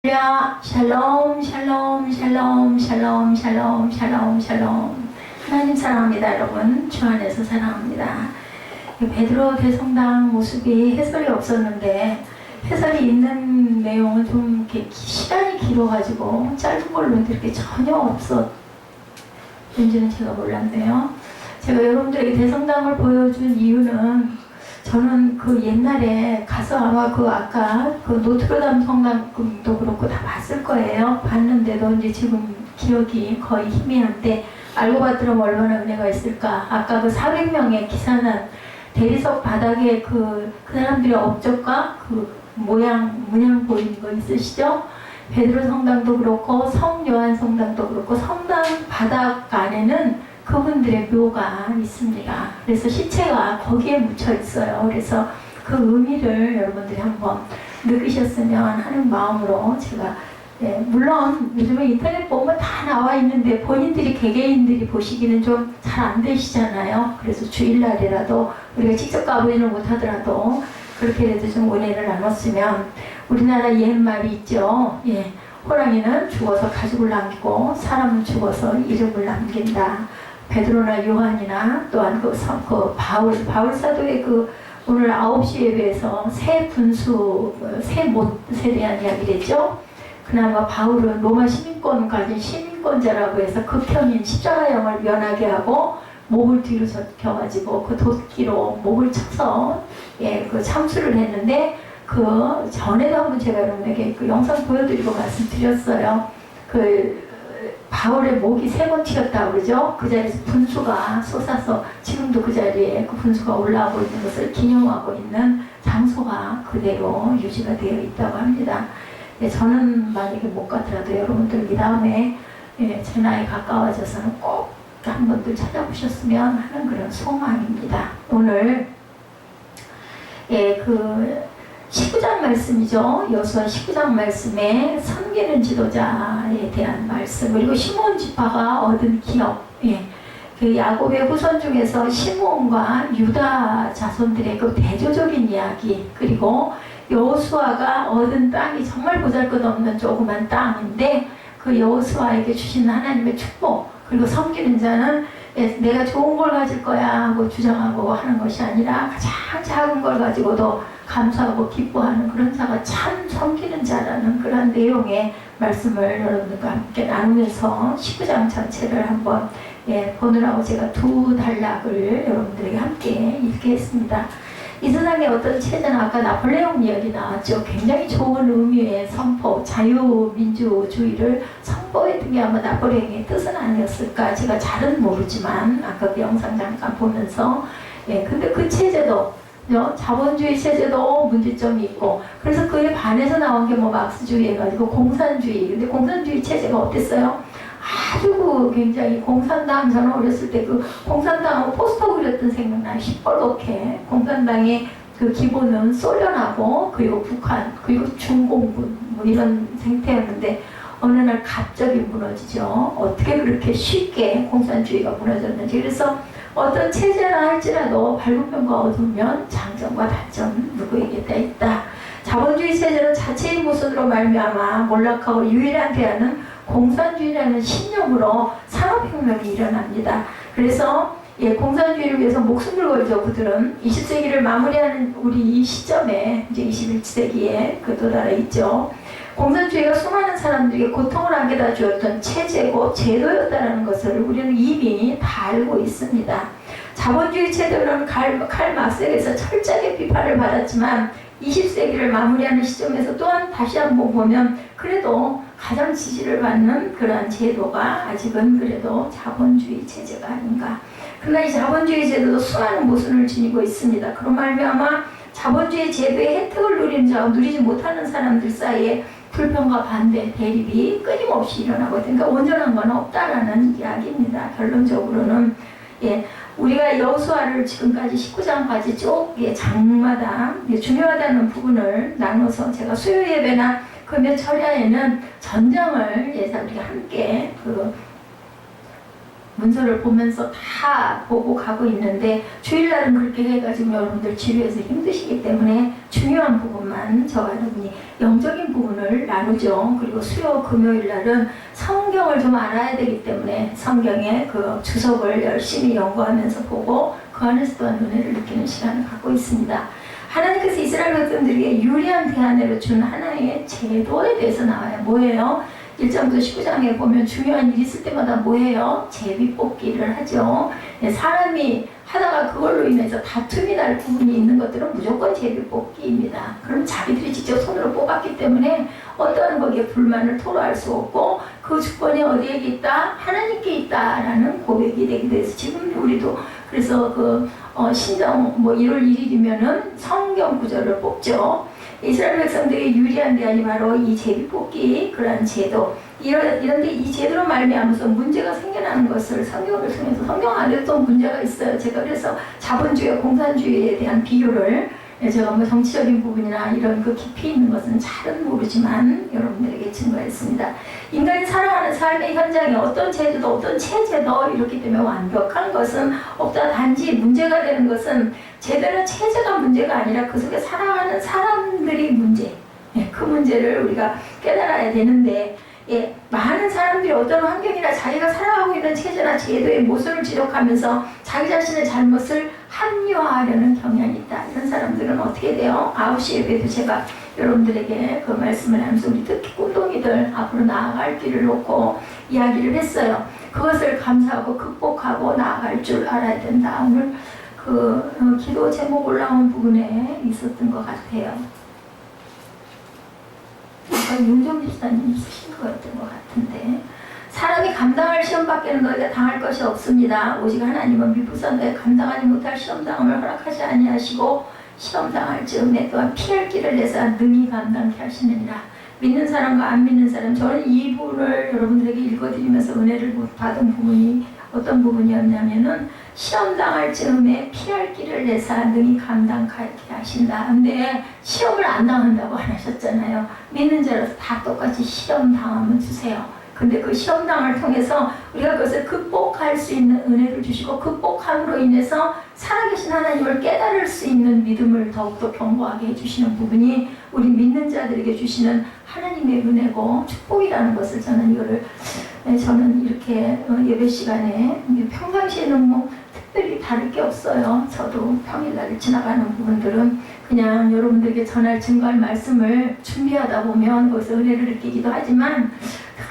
할렐루야, 샬롬, 샬롬, 샬롬, 샬롬, 샬롬, 샬롬, 샬롬. 하나님 사랑합니다, 여러분. 주 안에서 사랑합니다. 베드로 대성당 모습이 해설이 없었는데 해설이 있는 내용은 좀 이렇게 시간이 길어가지고 짧은 걸로 이렇게 전혀 없었는지는 제가 몰랐네요. 제가 여러분들에게 대성당을 보여준 이유는 저는 그 옛날에 가서 아마 아까 노트르담 성당도 그렇고 다 봤을 거예요. 봤는데도 이제 지금 기억이 거의 희미한데 알고 봤더니 얼마나 은혜가 있을까. 아까 400명의 기사는 대리석 바닥에 그 사람들의 업적과 문양 보이는 거 있으시죠? 베드로 성당도 그렇고 성 요한 성당도 그렇고 성당 바닥 안에는 그분들의 묘가 있습니다. 그래서 시체가 거기에 묻혀 있어요. 그래서 그 의미를 여러분들이 한번 느끼셨으면 하는 마음으로 제가 물론 요즘에 인터넷 보면 다 나와 있는데 본인들이 개개인들이 보시기는 좀 잘 안 되시잖아요. 그래서 주일날이라도 우리가 직접 가보지는 못하더라도 그렇게라도 좀 은혜를 나눴으면 우리나라 옛말이 있죠. 호랑이는 죽어서 가죽을 남기고 사람은 죽어서 이름을 남긴다. 베드로나 요한이나 또한 바울 사도의 오늘 9시 예배에서 새 분수, 새 못에 대한 이야기를 했죠. 그나마 바울은 로마 시민권 가진 시민권자라고 해서 극형인 십자가형을 면하게 하고 목을 뒤로 젖혀가지고 그 돛기로 목을 쳐서 참수를 했는데 그 전에도 한번 제가 여러분에게 그 영상 보여드리고 말씀드렸어요. 바울의 목이 3번 튀었다고 그러죠. 그 자리에서 분수가 솟아서 지금도 그 자리에 그 분수가 올라오고 있는 것을 기념하고 있는 장소가 그대로 유지가 되어 있다고 합니다. 저는 만약에 못 가더라도 여러분들 이 다음에 제 나이 가까워져서는 꼭 한 번들 찾아보셨으면 하는 그런 소망입니다. 오늘 19장 말씀이죠. 여호수아 19장 말씀에 섬기는 지도자에 대한 말씀, 그리고 시몬 지파가 얻은 기업, 그 야곱의 후손 중에서 시몬과 유다 자손들의 그 대조적인 이야기, 그리고 여호수아가 얻은 땅이 정말 보잘것없는 조그만 땅인데 그 여호수아에게 주신 하나님의 축복, 그리고 섬기는 자는 내가 좋은 걸 가질 거야 하고 주장하고 하는 것이 아니라 가장 작은 걸 가지고도 감사하고 기뻐하는 그런 자가 참 섬기는 자라는 그런 내용의 말씀을 여러분들과 함께 나누면서 19장 전체를 한번 보느라고 제가 2단락을 여러분들에게 함께 읽게 했습니다. 이 세상에 어떤 체제는 아까 나폴레옹 이야기 나왔죠. 굉장히 좋은 의미의 선포, 자유민주주의를 선포했던 게 아마 나폴레옹의 뜻은 아니었을까. 제가 잘은 모르지만 아까 그 영상 잠깐 보면서 근데 그 체제도 자본주의 체제도 문제점이 있고, 그래서 그에 반해서 나온 게 막스주의 해가지고 공산주의. 근데 공산주의 체제가 어땠어요? 아주 굉장히 공산당, 저는 어렸을 때 공산당하고 포스터 그렸던 생각나요. 시뻘겋게. 공산당의 기본은 소련하고 그리고 북한 그리고 중공군 이런 생태였는데 어느 날 갑자기 무너지죠. 어떻게 그렇게 쉽게 공산주의가 무너졌는지. 그래서 어떤 체제나 할지라도 밝은 면과 어두운 면, 장점과 단점 누구에게 다 있다. 자본주의 체제는 자체의 모순으로 말미암아 몰락하고 유일한 대안은 공산주의라는 신념으로 산업혁명이 일어납니다. 그래서 공산주의를 위해서 목숨을 걸죠. 그들은 20세기를 마무리하는 우리 이 시점에 이제 21세기에 도달해 있죠. 공산주의가 수많은 사람들에게 고통을 안겨다 주었던 체제고 제도였다는 것을 우리는 이미 다 알고 있습니다. 자본주의 체제는 칼 막스에게서 철저하게 비판을 받았지만 20세기를 마무리하는 시점에서 또한 다시 한번 보면 그래도 가장 지지를 받는 그러한 제도가 아직은 그래도 자본주의 체제가 아닌가. 그러나 이 자본주의 제도도 수많은 모순을 지니고 있습니다. 그런 말미암아 자본주의 제도의 혜택을 누리는 자와 누리지 못하는 사람들 사이에 불평과 반대, 대립이 끊임없이 일어나거든요. 그러니까 온전한 건 없다라는 이야기입니다. 결론적으로는 우리가 여호수아를 지금까지 19장까지 쭉 장마다 중요하다는 부분을 나눠서 제가 수요 예배나 금요 철야에는 전장을 우리가 함께 문서를 보면서 다 보고 가고 있는데 주일날은 그렇게 해가지고 여러분들 지루해서 힘드시기 때문에 중요한 부분만 저와 여러분이 영적인 부분을 나누죠. 그리고 수요 금요일날은 성경을 좀 알아야 되기 때문에 성경의 그 주석을 열심히 연구하면서 보고 그 안에서 또한 은혜를 느끼는 시간을 갖고 있습니다. 하나님께서 이스라엘 백성들에게 유리한 대안을 준 하나의 제도에 대해서 나와요. 뭐예요? 1장부터 19장에 보면 중요한 일이 있을 때마다 뭐예요? 제비뽑기를 하죠. 사람이 하다가 그걸로 인해서 다툼이 날 부분이 있는 것들은 무조건 제비뽑기입니다. 그럼 자기들이 직접 손으로 뽑았기 때문에 어떠한 거기에 불만을 토로할 수 없고 그 주권이 어디에 있다? 하나님께 있다라는 고백이 되기도 해서 지금 우리도 그래서 신정 1월 1일이면은 성경 구절을 뽑죠. 이스라엘 백성들이 유리한 대안이 바로 이 제비뽑기 그러한 제도 이런데 이 제도로 말미암아서 문제가 생겨나는 것을 성경을 통해서 성경 안에도 문제가 있어요. 제가 그래서 자본주의와 공산주의에 대한 비교를 제가 뭐 정치적인 부분이나 이런 그 깊이 있는 것은 잘은 모르지만 여러분들에게 증거했습니다. 인간이 살아가는 삶의 현장에 어떤 제도도 어떤 체제도 이렇기 때문에 완벽한 것은 없다. 단지 문제가 되는 것은 제도나 체제가 문제가 아니라 그 속에 살아가는 사람들이 문제. 그 문제를 우리가 깨달아야 되는데 많은 사람들이 어떤 환경이나 자기가 살아가고 있는 체제나 제도의 모순을 지적하면서 자기 자신의 잘못을 합리화하려는 경향이 있다. 이런 사람들은 어떻게 돼요? 9시 예배도 제가 여러분들에게 그 말씀을 하면서 우리 특히 꿈동이들 앞으로 나아갈 길을 놓고 이야기를 했어요. 그것을 감사하고 극복하고 나아갈 줄 알아야 된다. 오늘 기도 제목 올라온 부분에 있었던 것 같아요. 아까 윤정 집사님 쓰신 거였던 것 같은데 사람이 감당할 시험 밖에는 너희가 당할 것이 없습니다. 오직 하나님은 미부사 너희 감당하지 못할 시험당함을 허락하지 아니하시고 시험당할 즈음에 또한 피할 길을 내사 능히 감당케 하시느니라. 믿는 사람과 안 믿는 사람, 저는 이 부분을 여러분들에게 읽어드리면서 은혜를 받은 부분이 어떤 부분이었냐면은 시험당할 즈음에 피할 길을 내사 능히 감당케 하신다. 근데 시험을 안 당한다고 안 하셨잖아요. 믿는 자라서 다 똑같이 시험당하면 주세요. 근데 그 시험당을 통해서 우리가 그것을 극복할 수 있는 은혜를 주시고 극복함으로 인해서 살아계신 하나님을 깨달을 수 있는 믿음을 더욱더 견고하게 해주시는 부분이 우리 믿는 자들에게 주시는 하나님의 은혜고 축복이라는 것을 저는 이렇게 예배 시간에 평상시에는 뭐 특별히 다를 게 없어요. 저도 평일날 지나가는 부분들은 그냥 여러분들에게 전할 증거할 말씀을 준비하다 보면 거기서 은혜를 느끼기도 하지만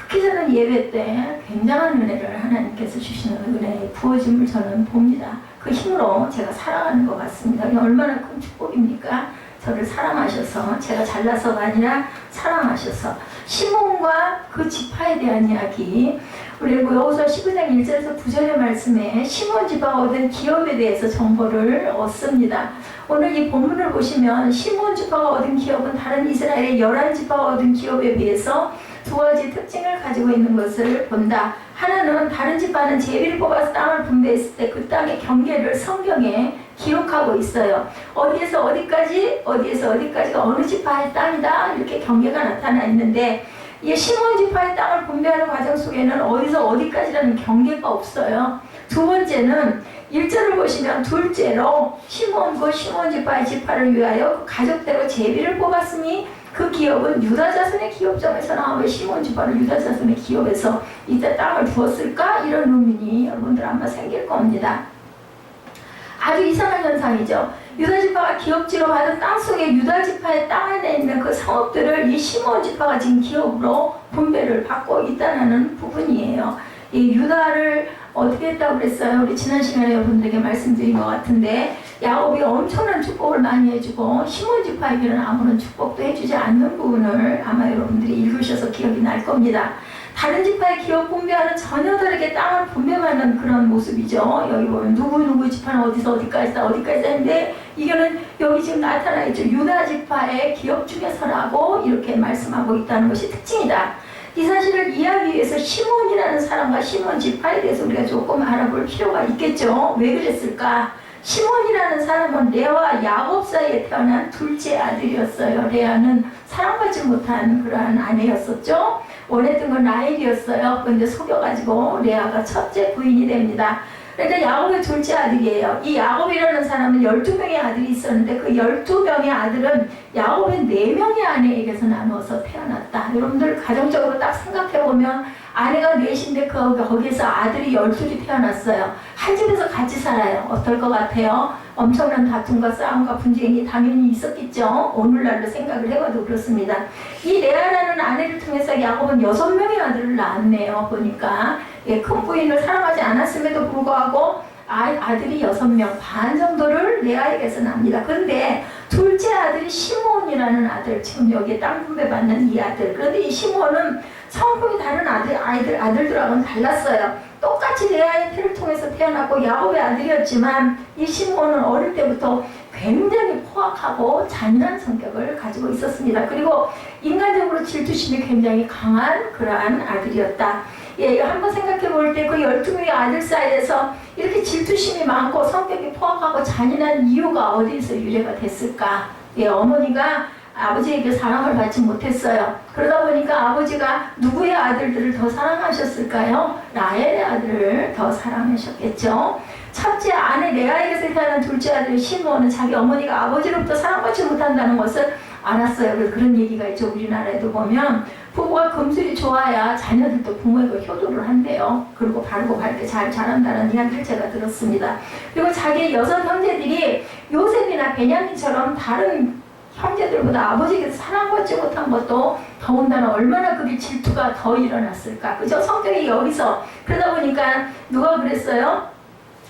특히 저는 예배 때 굉장한 은혜를 하나님께서 주시는 은혜의 부어짐을 저는 봅니다. 그 힘으로 제가 살아가는 것 같습니다. 얼마나 큰 축복입니까? 저를 사랑하셔서 제가 잘나서가 아니라 사랑하셔서 시몬과 그 지파에 대한 이야기 우리 여호수아 19장 1절에서 9절의 말씀에 시몬 지파가 얻은 기업에 대해서 정보를 얻습니다. 오늘 이 본문을 보시면 시몬 지파가 얻은 기업은 다른 이스라엘의 11지파가 얻은 기업에 비해서 두 가지 특징을 가지고 있는 것을 본다. 하나는 다른 지파는 제비를 뽑아서 땅을 분배했을 때 그 땅의 경계를 성경에 기록하고 있어요. 어디에서 어디까지가 어느 지파의 땅이다 이렇게 경계가 나타나 있는데 이 시몬 지파의 땅을 분배하는 과정 속에는 어디서 어디까지라는 경계가 없어요. 두 번째는 1절을 보시면 둘째로 시몬 지파의 지파를 위하여 그 가족대로 제비를 뽑았으니 그 기업은 유다 자손의 기업점에서 나온 시몬 지파를 유다 자손의 기업에서 이때 땅을 두었을까? 이런 의문이 여러분들 아마 생길 겁니다. 아주 이상한 현상이죠. 유다 지파가 기업지로 받은 땅 속에 유다 지파의 땅 안에 있는 그 성읍들을 이 시몬 지파가 지금 기업으로 분배를 받고 있다는 부분이에요. 이 유다를 어떻게 했다고 그랬어요? 우리 지난 시간에 여러분들에게 말씀드린 것 같은데 야곱이 엄청난 축복을 많이 해주고 시몬 지파에게는 아무런 축복도 해주지 않는 부분을 아마 여러분들이 읽으셔서 기억이 날 겁니다. 다른 지파의 기업 분배와는 전혀 다르게 땅을 분배하는 그런 모습이죠. 여기 보면 누구 지파는 어디서 어디까지다 했는데 이거는 여기 지금 나타나 있죠. 유다 지파의 기업 중에서라고 이렇게 말씀하고 있다는 것이 특징이다. 이 사실을 이해하기 위해서 시몬이라는 사람과 시몬 지파에 대해서 우리가 조금 알아볼 필요가 있겠죠. 왜 그랬을까? 시몬이라는 사람은 레아와 야곱 사이에 태어난 둘째 아들이었어요. 레아는 사랑받지 못한 그러한 아내였었죠. 원했던 건 라헬이었어요. 그런데 속여가지고 레아가 첫째 부인이 됩니다. 그러니까 야곱의 둘째 아들이에요. 이 야곱이라는 사람은 12명의 아들이 있었는데 그 12명의 아들은 야곱의 4명의 아내에게서 나누어서 태어났다. 여러분들 가정적으로 딱 생각해보면 아내가 넷인데 거기에서 아들이 12이 태어났어요. 한 집에서 같이 살아요. 어떨 것 같아요? 엄청난 다툼과 싸움과 분쟁이 당연히 있었겠죠. 오늘날로 생각을 해봐도 그렇습니다. 이 레아라는 아내를 통해서 야곱은 6명의 아들을 낳았네요. 보니까 큰 부인을 사랑하지 않았음에도 불구하고 아들이 6명 반 정도를 레아에게서 납니다. 그런데 둘째 아들이 시므온이라는 아들, 지금 여기에 땅 분배 받는 이 아들. 그런데 이 시므온은 성품이 다른 아들들하고는 달랐어요. 똑같이 레아의 태를 통해서 태어났고 야곱의 아들이었지만 이 시므온은 어릴 때부터 굉장히 포악하고 잔인한 성격을 가지고 있었습니다. 그리고 인간적으로 질투심이 굉장히 강한 그러한 아들이었다. 예, 한번 생각해 볼 때 그 12명의 아들 사이에서 이렇게 질투심이 많고 성격이 포악하고 잔인한 이유가 어디서 유래가 됐을까? 예, 어머니가 아버지에게 사랑을 받지 못했어요. 그러다 보니까 아버지가 누구의 아들들을 더 사랑하셨을까요? 라헬의 아들을 더 사랑하셨겠죠. 첫째 아내 레아에게서 태어난 둘째 아들 시므온은 자기 어머니가 아버지로부터 사랑받지 못한다는 것을 알았어요. 그래서 그런 얘기가 있죠. 우리나라에도 보면 부부가 금술이 좋아야 자녀들도 부모에게 효도를 한대요. 그리고 바르고 밝게 잘 자란다는 이야기를 제가 들었습니다. 그리고 자기의 6 형제들이 요셉이나 베냐민처럼 다른 형제들보다 아버지에게서 사랑받지 못한 것도 더군다나 얼마나 그게 질투가 더 일어났을까. 그죠? 성격이 여기서 그러다 보니까 누가 그랬어요?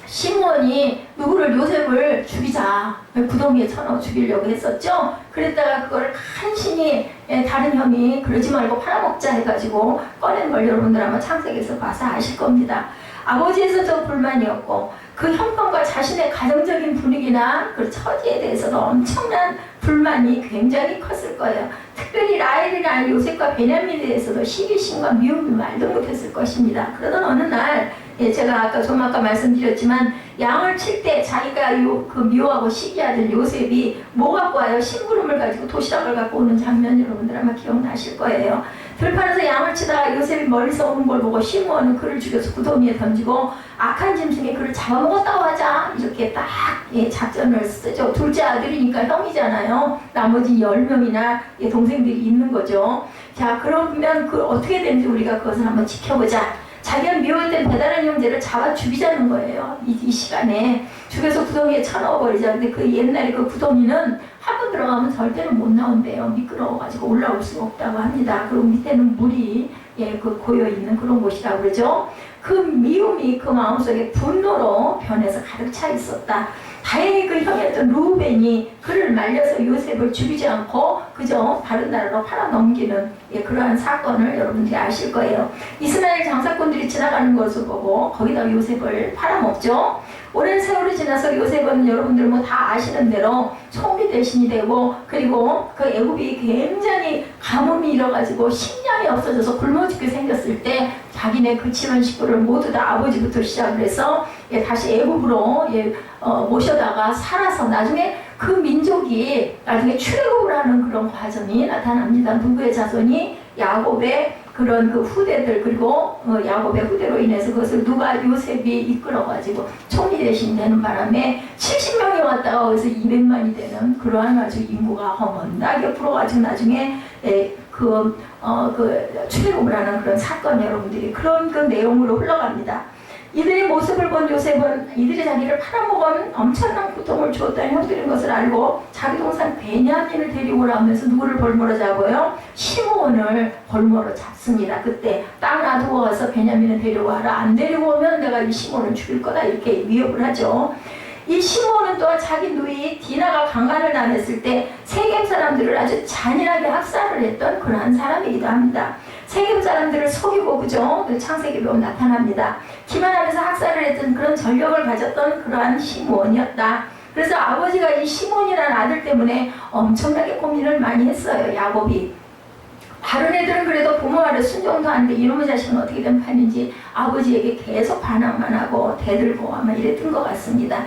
시므온이 누구를 요셉을 죽이자 구덩이에 쳐넣어 죽이려고 했었죠. 그랬다가 그걸 간신히 다른 형이 그러지 말고 팔아먹자 해가지고 꺼낸 걸 여러분들 아마 창세기에서 봐서 아실 겁니다. 아버지에서도 불만이었고 그 형편과 자신의 가정적인 분위기나 그 처지에 대해서도 엄청난 불만이 굉장히 컸을 거예요. 특별히 라헬이나 요셉과 베냐민에 대해서도 시기심과 미움이 말도 못했을 것입니다. 그러던 어느 날 제가 좀 아까 말씀드렸지만 양을 칠 때 자기가 그 미워하고 시기하던 요셉이 뭐 갖고 와요? 심부름을 가지고 도시락을 갖고 오는 장면 여러분들 아마 기억나실 거예요. 들판에서 양을 치다가 요셉이 멀리서 오는 걸 보고 시므온은 그를 죽여서 구덩이에 던지고 악한 짐승이 그를 잡아먹었다고 하자 이렇게 딱 작전을 쓰죠. 둘째 아들이니까 형이잖아요. 나머지 10명이나 동생들이 있는 거죠. 자, 그러면 어떻게 되는지 우리가 그것을 한번 지켜보자. 자기가 미워했던 배다른 형제를 잡아 죽이자는 거예요. 이 시간에 죽여서 구덩이에 쳐넣어버리자. 근데 그 옛날에 그 구덩이는 한 번 들어가면 절대로 못 나온대요. 미끄러워가지고 올라올 수가 없다고 합니다. 그리고 밑에는 물이 고여있는 그런 곳이라고 그러죠. 그 미움이 그 마음속에 분노로 변해서 가득 차 있었다. 다행히 그 형이었던 루벤이 그를 말려서 요셉을 죽이지 않고 그저 다른 나라로 팔아넘기는 그러한 사건을 여러분들이 아실 거예요. 이스라엘 장사꾼들이 지나가는 것을 보고 거기다 요셉을 팔아먹죠. 오랜 세월이 지나서 요셉은 여러분들 다 아시는 대로 총리 대신이 되고 그리고 그 애굽이 굉장히 가뭄이 일어가지고 식량이 없어져서 굶어 죽게 생겼을 때 자기네 그 집안 식구를 모두 다 아버지부터 시작을 해서 다시 애굽으로 모셔다가 살아서 나중에 그 민족이 나중에 출애굽을 하는 그런 과정이 나타납니다. 누구의 자손이 야곱의 그런 그 후대들 그리고 야곱의 후대로 인해서 그것을 누가 요셉이 이끌어가지고 총리 대신 되는 바람에 70명이 왔다가 거기서 200만이 되는 그러한 아주 인구가 허문나게 불어가지고 나중에 출애굽을 하는 그런 사건 여러분들이 그런 그 내용으로 흘러갑니다. 이들의 모습을 본 요셉은 이들이 자기를 팔아먹은 엄청난 고통을 주었다는 형들인 것을 알고 자기 동생 베냐민을 데리고 오라면서 누구를 볼모로 잡아요? 시므온을 볼모로 잡습니다. 그때 땅 놔두고 가서 베냐민을 데려와라. 안 데리고 오면 내가 이 시므온을 죽일 거다 이렇게 위협을 하죠. 이 시므온은 또한 자기 누이 디나가 강간을 당했을 때 세겜 사람들을 아주 잔인하게 학살을 했던 그러한 사람이기도 합니다. 세겜 사람들을 속이고 그죠? 창세기 보면 나타납니다. 기만하면서 학살을 했던 그런 전력을 가졌던 그러한 시므온이었다. 그래서 아버지가 이 시므온이라는 아들 때문에 엄청나게 고민을 많이 했어요. 야곱이. 다른 애들은 그래도 부모 말에 순종도 하는데 이놈의 자식은 어떻게 된 판인지 아버지에게 계속 반항만 하고 대들고 아마 이랬던 것 같습니다.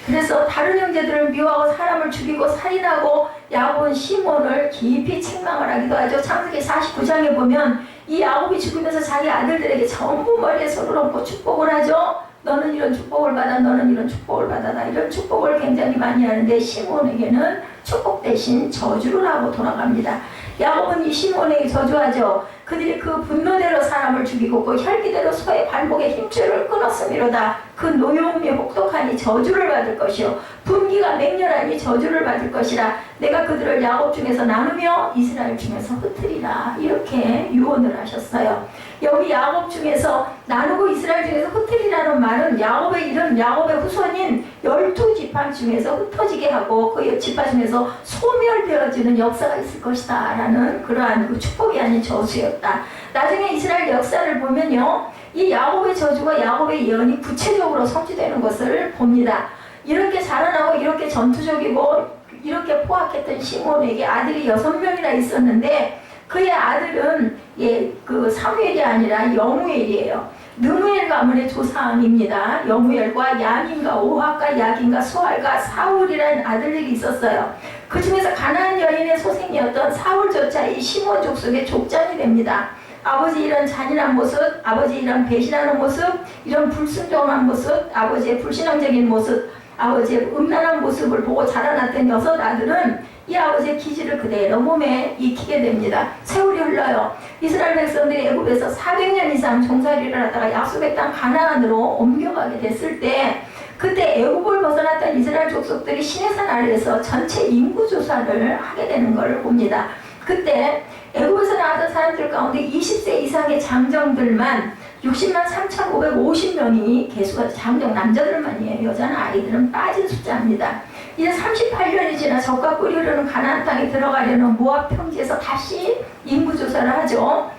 그래서 다른 형제들을 미워하고 사람을 죽이고 살인하고 야곱은 시몬을 깊이 책망을 하기도 하죠. 창세기 49장에 보면 이 야곱이 죽으면서 자기 아들들에게 전부 머리에 손을 얹고 축복을 하죠. 너는 이런 축복을 받아, 너는 이런 축복을 받아라. 이런 축복을 굉장히 많이 하는데 시몬에게는 축복 대신 저주를 하고 돌아갑니다. 야곱은 이 시몬에게 저주하죠. 그들이 그 분노대로 사람을 죽이고 그 혈기대로 소의 발목에 힘줄을 끊었음이로다. 그 노여움이 혹독하니 저주를 받을 것이요 분기가 맹렬하니 저주를 받을 것이라. 내가 그들을 야곱 중에서 나누며 이스라엘 중에서 흩으리라. 이렇게 유언을 하셨어요. 여기 야곱 중에서 나누고 이스라엘 중에서 흩으리라는 말은 야곱의 후손인 12지파 중에서 흩어지게 하고 그 지파 중에서 소멸되어지는 역사가 있을 것이다 라는 그러한 그 축복이 아닌 저주였다. 나중에 이스라엘 역사를 보면요, 이 야곱의 저주가 야곱의 예언이 구체적으로 성취되는 것을 봅니다. 이렇게 자라나고 이렇게 전투적이고 이렇게 포악했던 시몬에게 아들이 6명이나 있었는데 그의 아들은 그 사무엘이 아니라 여무엘이에요. 느무엘 가문의 조상입니다. 여무엘과 야민과 오학과 야긴과 소알과 사울이라는 아들들이 있었어요. 그 중에서 가나안 여인의 소생이었던 사울조차 이 시몬 족속의 족장이 됩니다. 아버지 이런 잔인한 모습, 아버지 이런 배신하는 모습, 이런 불순종한 모습, 아버지의 불신앙적인 모습, 아버지의 음란한 모습을 보고 자라났던 6 아들은 이 아버지의 기질을 그대로 몸에 익히게 됩니다. 세월이 흘러요. 이스라엘 백성들이 애굽에서 400년 이상 종살이를 하다가 약속의 땅 가나안으로 옮겨가게 됐을 때 그때 애굽을 벗어났던 이스라엘 족속들이 시내산 아래에서 전체 인구 조사를 하게 되는 것을 봅니다. 그때 애굽에서 나왔던 사람들 가운데 20세 이상의 장정들만 60만 3,550명이 개수가 장정 남자들만이에요. 여자는 아이들은 빠진 숫자입니다. 이제 38년이 지나 적과 꿀이 흐르는 가나안 땅에 들어가려는 모압 평지에서 다시 인구조사를 하죠.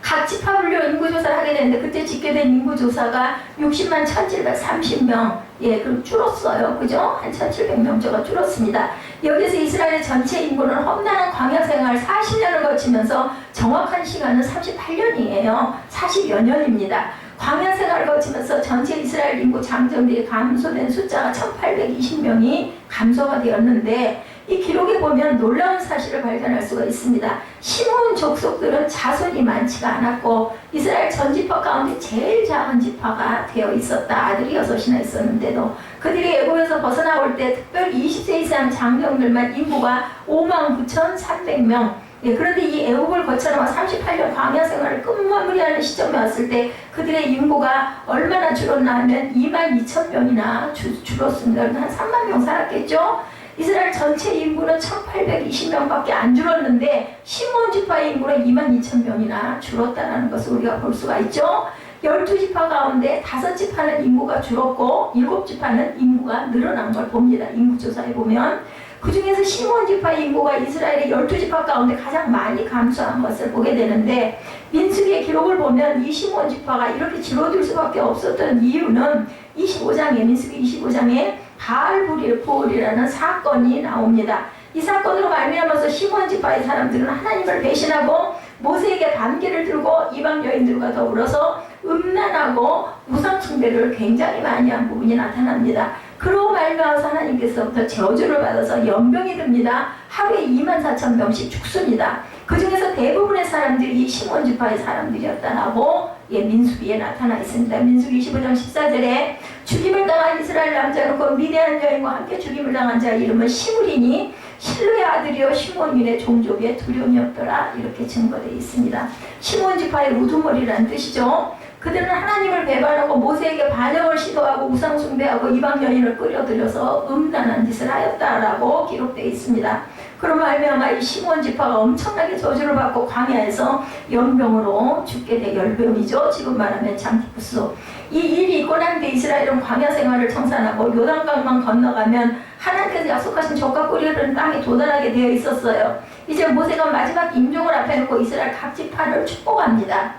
각 지파별로 인구조사를 하게 되는데 그때 집계된 인구조사가 60만 1,730명, 그럼 줄었어요. 그죠? 한 1,700명 정도 줄었습니다. 여기서 이스라엘의 전체 인구는 험난한 광야 생활 40년을 거치면서 정확한 시간은 38년이에요. 40여 년입니다. 광야 생활을 거치면서 전체 이스라엘 인구 장정들이 감소된 숫자가 1,820명이 감소가 되었는데 이 기록에 보면 놀라운 사실을 발견할 수가 있습니다. 시몬 족속들은 자손이 많지가 않았고 이스라엘 전 지파 가운데 제일 작은 지파가 되어 있었다. 아들이 6이나 있었는데도 그들이 애굽에서 벗어나올 때 특별히 20세 이상 장정들만 인구가 59,300명. 그런데 이 애굽을 거쳐나와 38년 광야 생활을 끝마무리하는 시점에 왔을 때 그들의 인구가 얼마나 줄었나 하면 22,000명이나 줄었습니다. 한 3만 명 살았겠죠? 이스라엘 전체 인구는 1,820명밖에 안 줄었는데 시몬 지파의 인구는 22,000명이나 줄었다는 것을 우리가 볼 수가 있죠. 12지파 가운데 5지파는 인구가 줄었고 7지파는 인구가 늘어난 걸 봅니다. 인구조사에 보면 그 중에서 시몬 지파의 인구가 이스라엘의 12지파 가운데 가장 많이 감소한 것을 보게 되는데 민수기의 기록을 보면 이 시몬 지파가 이렇게 줄어들 수밖에 없었던 이유는 25장에 민수기 25장에 바알불이라는 사건이 나옵니다. 이 사건으로 말미암아서 시몬 지파의 사람들은 하나님을 배신하고 모세에게 반기를 들고 이방 여인들과 더불어서 음란하고 우상 숭배를 굉장히 많이 한 부분이 나타납니다. 그로 말미암아서 하나님께서부터 저주를 받아서 연병이 듭니다. 하루에 24,000명씩 죽습니다. 그 중에서 대부분의 사람들이 이 시몬 지파의 사람들이었다라고 민수기에 나타나 있습니다. 민수기 25장 14절에 죽임을 당한 이스라엘 남자는 그 미디안 여인과 함께 죽임을 당한 자의 이름은 시므리니 실루의 아들이요 시몬인의 종족의 두려움이었더라. 이렇게 증거되어 있습니다. 시몬 지파의 우두머리라는 뜻이죠. 그들은 하나님을 배반하고 모세에게 반역을 시도하고 우상 숭배하고 이방 여인을 끌어들여서 음란한 짓을 하였다라고 기록되어 있습니다. 그런 말미암아 이 시몬 지파가 엄청나게 저주를 받고 광야에서 연병으로 죽게 돼 열병이죠. 지금 말하면 장티푸스. 이 일이 있고 난 뒤 이스라엘은 광야 생활을 청산하고 요단강만 건너가면 하나님께서 약속하신 적과 꿀이 흐르는 땅에 도달하게 되어 있었어요. 이제 모세가 마지막 임종을 앞에 놓고 이스라엘 각 지파를 축복합니다.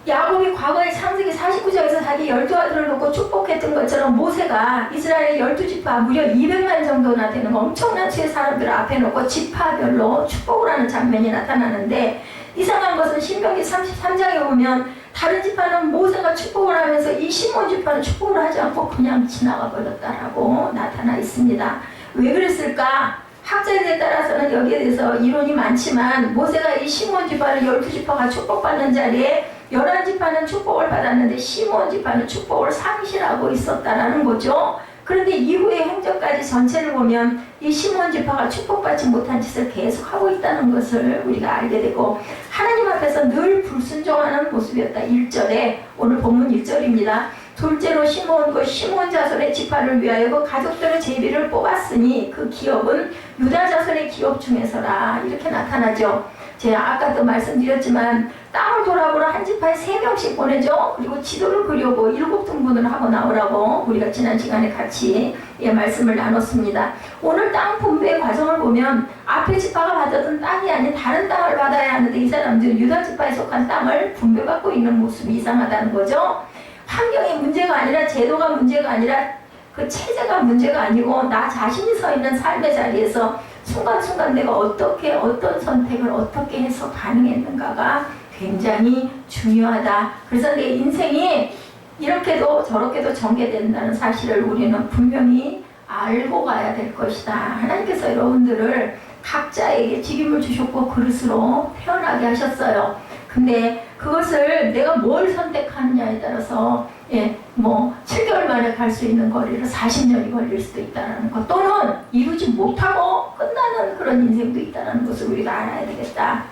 야곱이 과거에 창세기 49장에서 자기 12아들을 놓고 축복했던 것처럼 모세가 이스라엘의 12지파 무려 200만 정도나 되는 엄청난 수의 사람들을 앞에 놓고 지파별로 축복을 하는 장면이 나타나는데 이상한 것은 신명기 33장에 보면 다른 지파는 모세가 축복을 하면서 이 시몬 지파는 축복을 하지 않고 그냥 지나가 버렸다라고 나타나 있습니다. 왜 그랬을까? 학자들에 따라서는 여기에 대해서 이론이 많지만 모세가 이 시몬 지파를 12지파가 축복받는 자리에 11지파는 축복을 받았는데 시몬 지파는 축복을 상실하고 있었다라는 거죠. 그런데 이후의 행적까지 전체를 보면 이 시몬 지파가 축복받지 못한 짓을 계속하고 있다는 것을 우리가 알게 되고 하나님 앞에서 늘 불순종하는 모습이었다. 1절에 오늘 본문 1절입니다. 둘째로 시몬 그 시몬 자손의 지파를 위하여 그 가족들의 제비를 뽑았으니 그 기업은 유다 자손의 기업 중에서라 이렇게 나타나죠. 제가 아까도 말씀드렸지만 땅을 돌아보러 한 지파에 3명씩 보내죠. 그리고 지도를 그려고 7등분을 하고 나오라고 우리가 지난 시간에 같이 말씀을 나눴습니다. 오늘 땅 분배의 과정을 보면 앞에 지파가 받았던 땅이 아닌 다른 땅을 받아야 하는데 이 사람들은 유다 지파에 속한 땅을 분배받고 있는 모습이 이상하다는 거죠. 환경이 문제가 아니라 제도가 문제가 아니라 그 체제가 문제가 아니고 나 자신이 서 있는 삶의 자리에서 순간순간 내가 어떻게 어떤 선택을 어떻게 해서 가능했는가가 굉장히 중요하다. 그래서 내 인생이 이렇게도 저렇게도 전개된다는 사실을 우리는 분명히 알고 가야 될 것이다. 하나님께서 여러분들을 각자에게 직임을 주셨고 그릇으로 태어나게 하셨어요. 근데 그것을 내가 뭘 선택하느냐에 따라서 7개월 만에 갈 수 있는 거리를 40년이 걸릴 수도 있다는 것, 또는 이루지 못하고 끝나는 그런 인생도 있다는 것을 우리가 알아야 되겠다.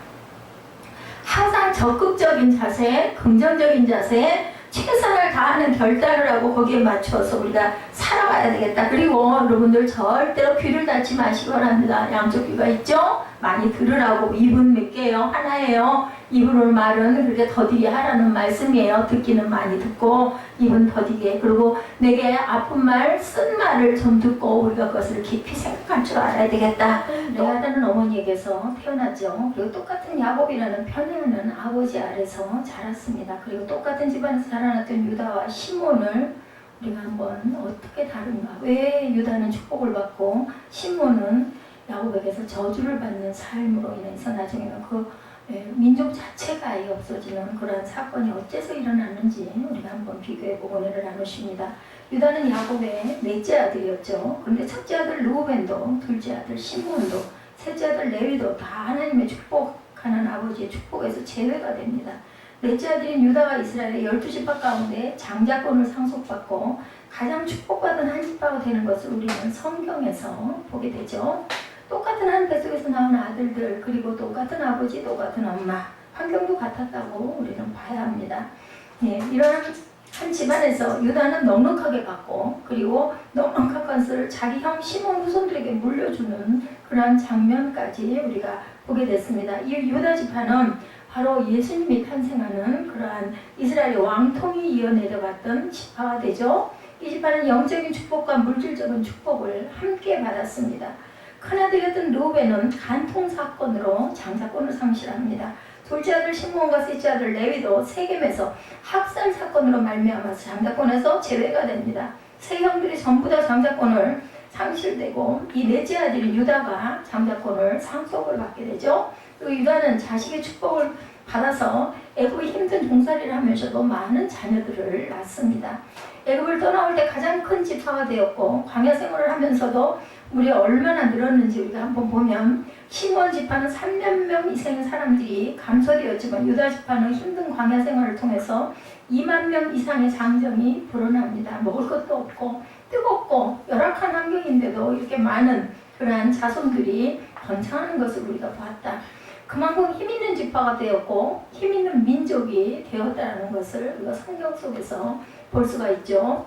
항상 적극적인 자세, 긍정적인 자세, 최선을 다하는 결단을 하고 거기에 맞춰서 우리가 살아가야 되겠다. 그리고 여러분들 절대로 귀를 닫지 마시기 바랍니다. 양쪽 귀가 있죠? 많이 들으라고. 입은 몇 개예요? 하나예요. 입으로 말은 그렇게 더디게 하라는 말씀이에요. 듣기는 많이 듣고 입은 더디게. 그리고 내게 아픈 말, 쓴 말을 좀 듣고 우리가 그것을 깊이 생각할 줄 알아야 되겠다. 레아라는 어머니에게서 태어났죠. 그리고 똑같은 야곱이라는 편애하는 아버지 아래서 자랐습니다. 그리고 똑같은 집안에서 자라났던 유다와 시몬을 우리가 한번 어떻게 다른가. 왜 유다는 축복을 받고 시몬은 야곱에게서 저주를 받는 삶으로 인해서 나중에는 그 민족 자체가 아예 없어지는 그런 사건이 어째서 일어났는지 우리가 한번 비교해보고 오늘을 나누십니다. 유다는 야곱의 넷째 아들이었죠. 그런데 첫째 아들 르우벤도, 둘째 아들 시몬도, 셋째 아들 레위도 다 하나님의 축복하는 아버지의 축복에서 제외가 됩니다. 넷째 아들인 유다가 이스라엘의 12지파 가운데 장자권을 상속받고 가장 축복받은 한 지파가 되는 것을 우리는 성경에서 보게 되죠. 똑같은 한 뱃속에서 나온 아들들, 그리고 똑같은 아버지, 똑같은 엄마, 환경도 같았다고 우리는 봐야 합니다. 이런 한 집안에서 유다는 넉넉하게 받고, 그리고 넉넉한 것을 자기 형 시몬 후손들에게 물려주는 그런 장면까지 우리가 보게 됐습니다. 이 유다 지파는 바로 예수님이 탄생하는 그러한 이스라엘의 왕통이 이어내려갔던 지파가 되죠. 이 지파는 영적인 축복과 물질적인 축복을 함께 받았습니다. 큰아들이었던 르우벤은 간통 사건으로 장자권을 상실합니다. 둘째 아들 시므온과 셋째 아들 레위도 세겜에서 학살 사건으로 말미암아서 장자권에서 제외가 됩니다. 세 형들이 전부 다 장자권을 상실되고 이 넷째 아들인 유다가 장자권을 상속을 받게 되죠. 그리고 유다는 자식의 축복을 받아서 애굽의 힘든 종살이를 하면서도 많은 자녀들을 낳습니다. 애굽을 떠나올 때 가장 큰 지파가 되었고 광야 생활을 하면서도 우리 얼마나 늘었는지 우리가 한번 보면 시몬 지파는 3만 명 이상의 사람들이 감소되었지만 유다 지파는 힘든 광야 생활을 통해서 2만 명 이상의 장정이 불어납니다. 먹을 것도 없고 뜨겁고 열악한 환경인데도 이렇게 많은 그러한 자손들이 번창하는 것을 우리가 보았다. 그만큼 힘있는 지파가 되었고 힘있는 민족이 되었다는 것을 우리가 성경 속에서 볼 수가 있죠.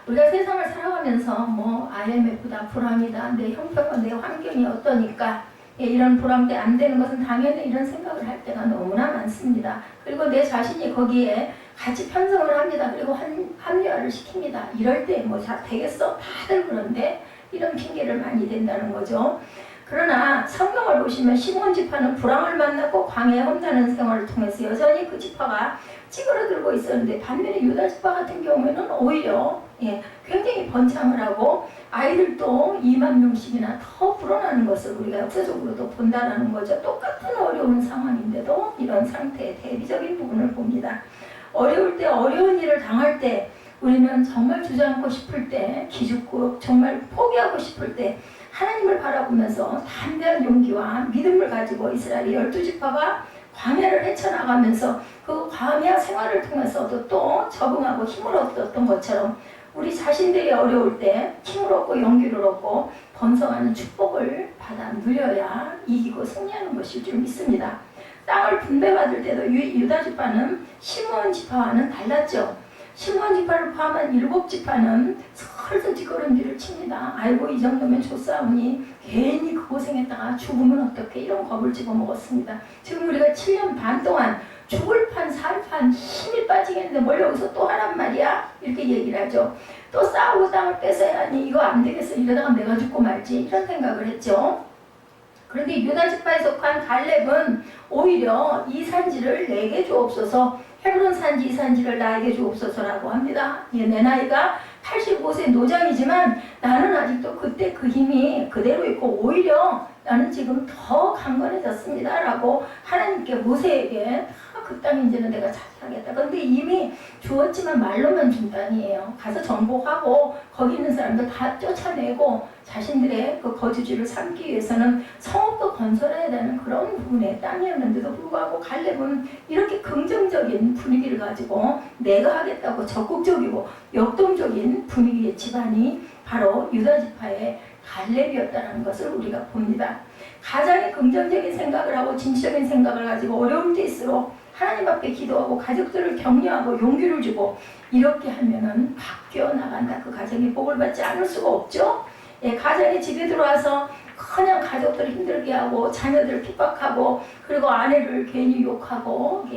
우리가 세상을 살아가면서 IMF다, 불황이다, 내 형편과 내 환경이 어떠니까 이런 불황 때 안 되는 것은 당연히 이런 생각을 할 때가 너무나 많습니다. 그리고 내 자신이 거기에 같이 편성을 합니다. 그리고 합리화를 시킵니다. 이럴 때 잘 되겠어? 다들 그런데 이런 핑계를 많이 댄다는 거죠. 그러나 성경을 보시면 시몬 지파는 불황을 만났고 광야에 험난한 생활을 통해서 여전히 그 지파가 찌그러들고 있었는데 반면에 유다 지파 같은 경우에는 오히려 굉장히 번창을 하고 아이들도 2만 명씩이나 더 불어나는 것을 우리가 역사적으로도 본다는 거죠. 똑같은 어려움 어려운 상황인데도 이런 상태의 대비적인 부분을 봅니다. 어려울 때, 어려운 일을 당할 때, 우리는 정말 주저앉고 싶을 때, 기죽고 정말 포기하고 싶을 때 하나님을 바라보면서 담대한 용기와 믿음을 가지고 이스라엘의 12지파가 광야를 헤쳐나가면서 그 광야 생활을 통해서도 또 적응하고 힘을 얻었던 것처럼 우리 자신들이 어려울 때 힘을 얻고 용기를 얻고 번성하는 축복을 받아 누려야 이기고 승리하는 것일 줄 믿습니다. 땅을 분배받을 때도 유다 지파는 시므온 지파와는 달랐죠. 시므온 지파를 포함한 7지파는 서울서 뒷걸음질을 칩니다. 아이고 이 정도면 좋사오니 괜히 그 고생했다가 죽으면 어떡해, 이런 겁을 집어먹었습니다. 지금 우리가 7년 반 동안 죽을 판 살 판 힘이 빠지겠는데 뭘 여기서 또 하란 말이야? 이렇게 얘기를 하죠. 또 싸우고 땅을 뺏어야 하니 이거 안 되겠어, 이러다가 내가 죽고 말지, 이런 생각을 했죠. 그런데 유다 지파에 속한 갈렙은 오히려 이 산지를 내게 주옵소서, 헤브론 산지 이 산지를 나에게 주옵소서라고 합니다. 예, 내 나이가 85세 노장이지만 나는 아직도 그때 그 힘이 그대로 있고 오히려 나는 지금 더 강건해졌습니다 라고 하나님께 모세에게 그 땅 이제는 내가 차지하겠다. 그런데 이미 주었지만 말로만 준 땅이에요. 가서 정복하고 거기 있는 사람들 다 쫓아내고 자신들의 그 거주지를 삼기 위해서는 성읍도 건설해야 되는 그런 부분의 땅이었는데도 불구하고 갈렙은 이렇게 긍정적인 분위기를 가지고 내가 하겠다고 적극적이고 역동적인 분위기의 집안이 바로 유다 지파의 갈렙이었다는 것을 우리가 봅니다. 가장이 긍정적인 생각을 하고 진취적인 생각을 가지고 어려울 때일수록 하나님 앞에 기도하고 가족들을 격려하고 용기를 주고 이렇게 하면은 바뀌어 나간다. 그 가정이 복을 받지 않을 수가 없죠. 예, 가정에 집에 들어와서 그냥 가족들을 힘들게 하고 자녀들을 핍박하고 그리고 아내를 괜히 욕하고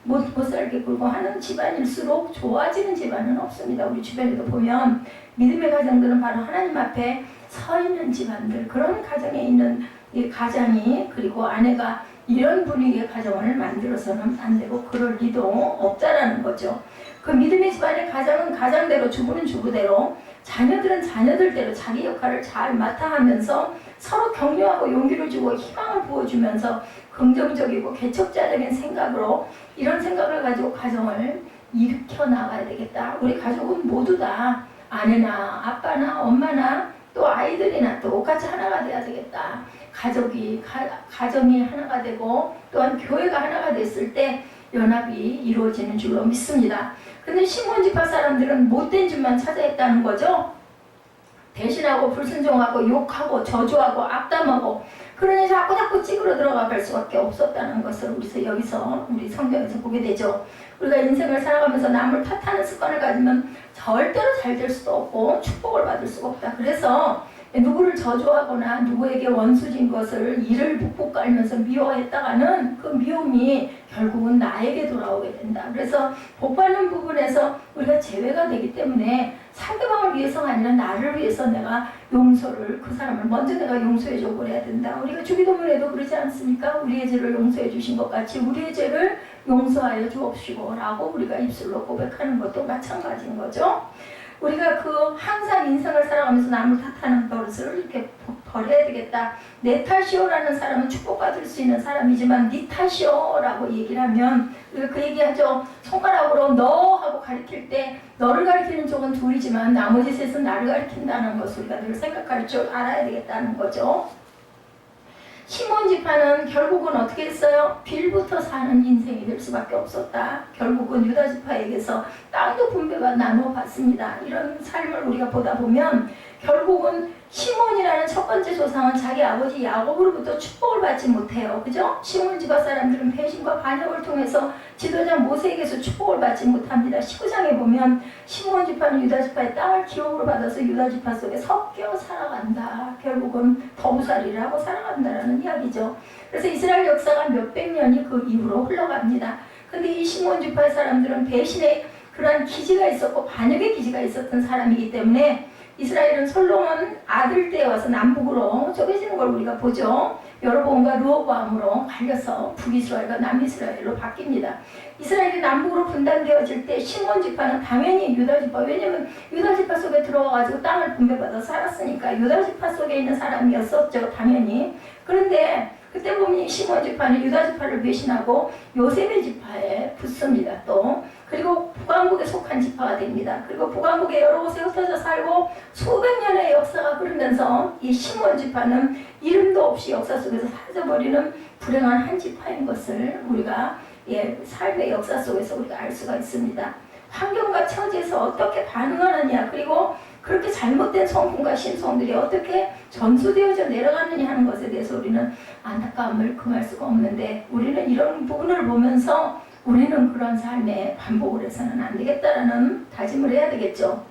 못 살게 굴고 하는 집안일수록 좋아지는 집안은 없습니다. 우리 주변에도 보면 믿음의 가정들은 바로 하나님 앞에 서 있는 집안들, 그런 가정에 있는 이 가장이 그리고 아내가 이런 분위기의 가정을 만들어서는 안 되고 그럴 리도 없다라는 거죠. 그 믿음의 집안의 가장은 가장대로, 주부는 주부대로, 자녀들은 자녀들대로 자기 역할을 잘 맡아 하면서 서로 격려하고 용기를 주고 희망을 부어주면서 긍정적이고 개척자적인 생각으로 이런 생각을 가지고 가정을 일으켜 나가야 되겠다. 우리 가족은 모두 다 아내나 아빠나 엄마나 또 아이들이나 똑같이 하나가 돼야 되겠다. 가정이 하나가 되고 또한 교회가 하나가 됐을 때 연합이 이루어지는 줄로 믿습니다. 근데 시므온 지파 사람들은 못된 짓만 찾아했다는 거죠. 대신하고 불순종하고 욕하고 저주하고 악담하고 그러니 자꾸 찌그러 들어가 갈 수밖에 없었다는 것을 여기서 우리 성경에서 보게 되죠. 우리가 인생을 살아가면서 남을 탓하는 습관을 가지면 절대로 잘 될 수도 없고 축복을 받을 수가 없다. 그래서 누구를 저주하거나 누구에게 원수진 것을 이를 북북 깔면서 미워했다가는 그 미움이 결국은 나에게 돌아오게 된다. 그래서 복받는 부분에서 우리가 제외가 되기 때문에 상대방을 위해서가 아니라 나를 위해서 내가 용서를, 그 사람을 먼저 내가 용서해 줘 버려야 된다. 우리가 주기도문에도 그러지 않습니까? 우리의 죄를 용서해 주신 것 같이 우리의 죄를 용서하여 주옵시고 라고 우리가 입술로 고백하는 것도 마찬가지인 거죠. 우리가 항상 인생을 살아가면서 남을 탓하는 버릇을 이렇게 버려야 되겠다. 내 탓이오라는 사람은 축복받을 수 있는 사람이지만 네 탓이오라고 얘기를 하면 우리가 그 얘기하죠. 손가락으로 너 하고 가리킬 때 너를 가리키는 쪽은 둘이지만 나머지 셋은 나를 가리킨다는 것을 우리가 늘 생각할 줄 알아야 되겠다는 거죠. 시므온 지파는 결국은 어떻게 했어요? 빌부터 사는 인생이 될 수밖에 없었다. 결국은 유다 지파에게서 땅도 분배가 나누어 받습니다. 이런 삶을 우리가 보다 보면 결국은 시므온이라는 첫 번째 조상은 자기 아버지 야곱으로부터 축복을 받지 못해요. 그죠? 시므온 지파 사람들은 배신과 반역을 통해서 지도자 모세에게서 축복을 받지 못합니다. 19장에 보면 시므온 지파는 유다 지파의 땅을 기업으로 받아서 유다 지파 속에 섞여 살아간다. 결국은 더부살이를 하고 살아간다라는 이야기죠. 그래서 이스라엘 역사가 몇백 년이 그 이후로 흘러갑니다. 근데 이 시므온 지파의 사람들은 배신의 그러한 기지가 있었고 반역의 기지가 있었던 사람이기 때문에 이스라엘은 솔로몬 아들 때 와서 남북으로 쪼개지는 걸 우리가 보죠. 여로보암과 르호보암으로 갈려서 북이스라엘과 남이스라엘로 바뀝니다. 이스라엘이 남북으로 분단되어질 때 시므온 지파는 당연히 유다 지파, 왜냐면 유다 지파 속에 들어와가지고 땅을 분배받아 살았으니까 유다 지파 속에 있는 사람이었었죠, 당연히. 그런데 그때 보면 시몬 지파는 유다 지파를 배신하고 요셉의 지파에 붙습니다. 또 그리고 북왕국에 속한 지파가 됩니다. 그리고 북왕국에 여러 곳에 흩어져 살고 수백 년의 역사가 흐르면서 이 시몬 지파는 이름도 없이 역사 속에서 사라져버리는 불행한 한 지파인 것을 우리가 삶의 역사 속에서 우리가 알 수가 있습니다. 환경과 처지에서 어떻게 반응하느냐, 그리고 그렇게 잘못된 성품과 신성들이 어떻게 전수되어져 내려가느냐 하는 것에 대해서 우리는 안타까움을 금할 수가 없는데, 우리는 이런 부분을 보면서 우리는 그런 삶에 반복을 해서는 안 되겠다라는 다짐을 해야 되겠죠.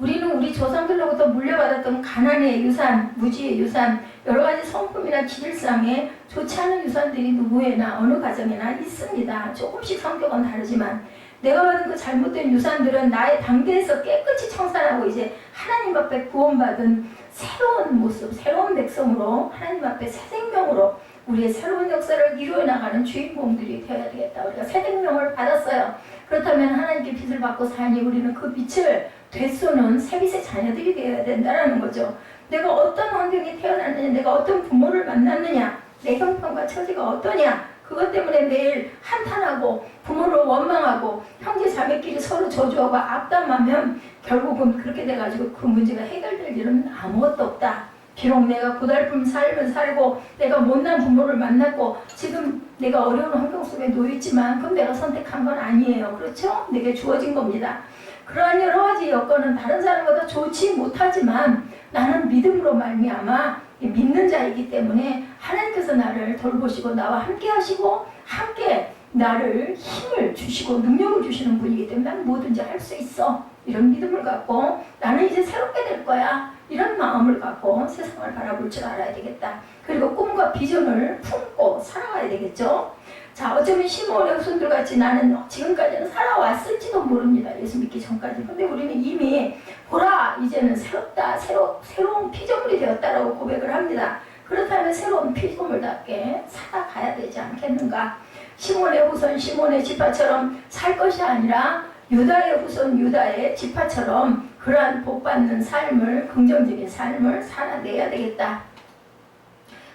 우리는 우리 조상들로부터 물려받았던 가난의 유산, 무지의 유산, 여러 가지 성품이나 기질상에 좋지 않은 유산들이 누구에나 어느 가정에나 있습니다. 조금씩 성격은 다르지만 내가 받은 그 잘못된 유산들은 나의 단계에서 깨끗이 청산하고 이제 하나님 앞에 구원받은 새로운 모습, 새로운 백성으로 하나님 앞에 새 생명으로 우리의 새로운 역사를 이루어 나가는 주인공들이 되어야 되겠다. 우리가 새 생명을 받았어요. 그렇다면 하나님께 빛을 받고 사니 우리는 그 빛을 되쏘는 새빛의 자녀들이 되어야 된다는 거죠. 내가 어떤 환경에 태어났느냐, 내가 어떤 부모를 만났느냐, 내 형편과 처지가 어떠냐, 그것 때문에 매일 한탄하고 부모를 원망하고 형제 자매끼리 서로 저주하고 악담하면 결국은 그렇게 돼가지고 그 문제가 해결될 일은 아무것도 없다. 비록 내가 고달픈 삶을 살고 내가 못난 부모를 만났고 지금 내가 어려운 환경 속에 놓여있지만 그건 내가 선택한 건 아니에요. 그렇죠? 내게 주어진 겁니다. 그러한 여러 가지 여건은 다른 사람보다 좋지 못하지만 나는 믿음으로 말미암아 믿는 자이기 때문에 하나님께서 나를 돌보시고 나와 함께 하시고 함께 나를 힘을 주시고 능력을 주시는 분이기 때문에 나는 뭐든지 할 수 있어. 이런 믿음을 갖고 나는 이제 새롭게 될 거야. 이런 마음을 갖고 세상을 바라볼 줄 알아야 되겠다. 그리고 꿈과 비전을 품고 살아가야 되겠죠. 자, 어쩌면 시몬의 후손들 같이 나는 지금까지는 살아왔을지도 모릅니다. 예수 믿기 전까지. 근데 우리는 이미 보라, 이제는 새롭다, 새로운 피조물이 되었다라고 고백을 합니다. 그렇다면 새로운 피조물답게 살아가야 되지 않겠는가? 시몬의 후손, 시몬의 지파처럼 살 것이 아니라 유다의 후손, 유다의 지파처럼 그러한 복받는 삶을, 긍정적인 삶을 살아내야 되겠다.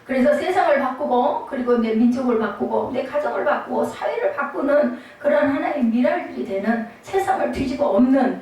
그래서 세상을 바꾸고 그리고 내 민족을 바꾸고 내 가정을 바꾸고 사회를 바꾸는 그런 하나의 미랄들이 되는, 세상을 뒤집어 엎는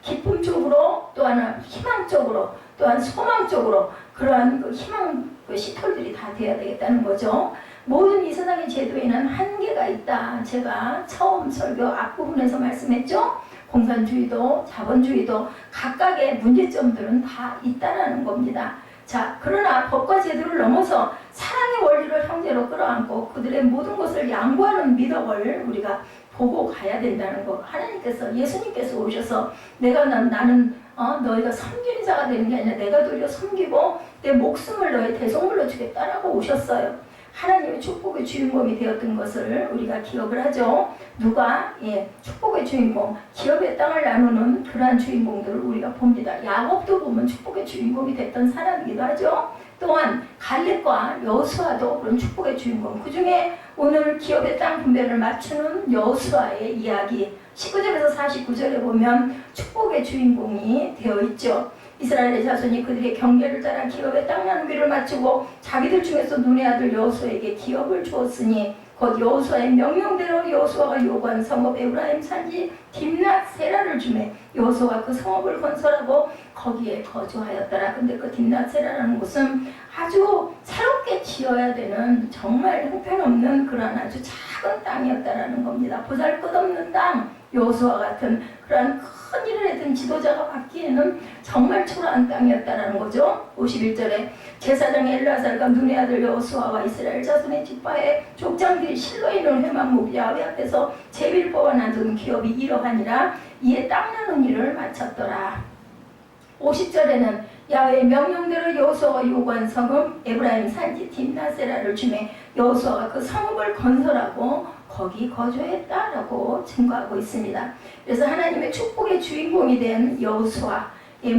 기쁨 쪽으로, 또 하나 희망 쪽으로, 또한 소망 쪽으로 그러한 그 희망 그 시설들이 다 돼야 되겠다는 거죠. 모든 이 세상의 제도에는 한계가 있다. 제가 처음 설교 앞부분에서 말씀했죠. 공산주의도 자본주의도 각각의 문제점들은 다 있다라는 겁니다. 자, 그러나 법과 제도를 넘어서 사랑의 원리를 형제로 끌어안고 그들의 모든 것을 양보하는 미덕을 우리가 보고 가야 된다는 거. 하나님께서, 예수님께서 오셔서 나는 너희가 섬기는 자가 되는 게 아니라 내가 도리어 섬기고 내 목숨을 너의 대속물로 주겠다라고 오셨어요. 하나님의 축복의 주인공이 되었던 것을 우리가 기억을 하죠. 누가? 축복의 주인공, 기업의 땅을 나누는 그러한 주인공들을 우리가 봅니다. 야곱도 보면 축복의 주인공이 됐던 사람이기도 하죠. 또한 갈렙과 여호수아도 그런 축복의 주인공. 그 중에 오늘 기업의 땅 분배를 맞추는 여호수아의 이야기 19절에서 49절에 보면 축복의 주인공이 되어 있죠. 이스라엘의 자손이 그들의 경계를 따라 기업의 땅 나누기를 마치고 자기들 중에서 눈의 아들 여호수아에게 기업을 주었으니 곧 여호수아의 명령대로 여호수아가 요구한 성읍 에브라임 산지 딥낫 세라를 주매 여호수아가 그 성읍을 건설하고 거기에 거주하였더라. 근데 그 딥낫 세라라는 곳은 아주 새롭게 지어야 되는 정말 형편없는 그런 아주 작은 땅이었다라는 겁니다. 보잘것없는 땅, 여호수아 같은 그러한 큰 일을 했던 지도자가 받기에는 정말 초라한 땅이었다라는 거죠. 51절에 제사장 엘르아살과 눈의 아들 여호수아와 이스라엘 자손의 지파의 족장들이 실로에 있는 회막목 야훼 앞에서 제비를 뽑아 놔둔 기업이 이러하니라. 이에 땅 나누는 일을 마쳤더라. 50절에는 야훼의 명령대로 여호수아가 요구한 성읍 에브라임 산지 딥낫세라를 주매 여호수아가 그 성읍을 건설하고 거기 거주했다라고 증거하고 있습니다. 그래서 하나님의 축복의 주인공이 된 여호수아,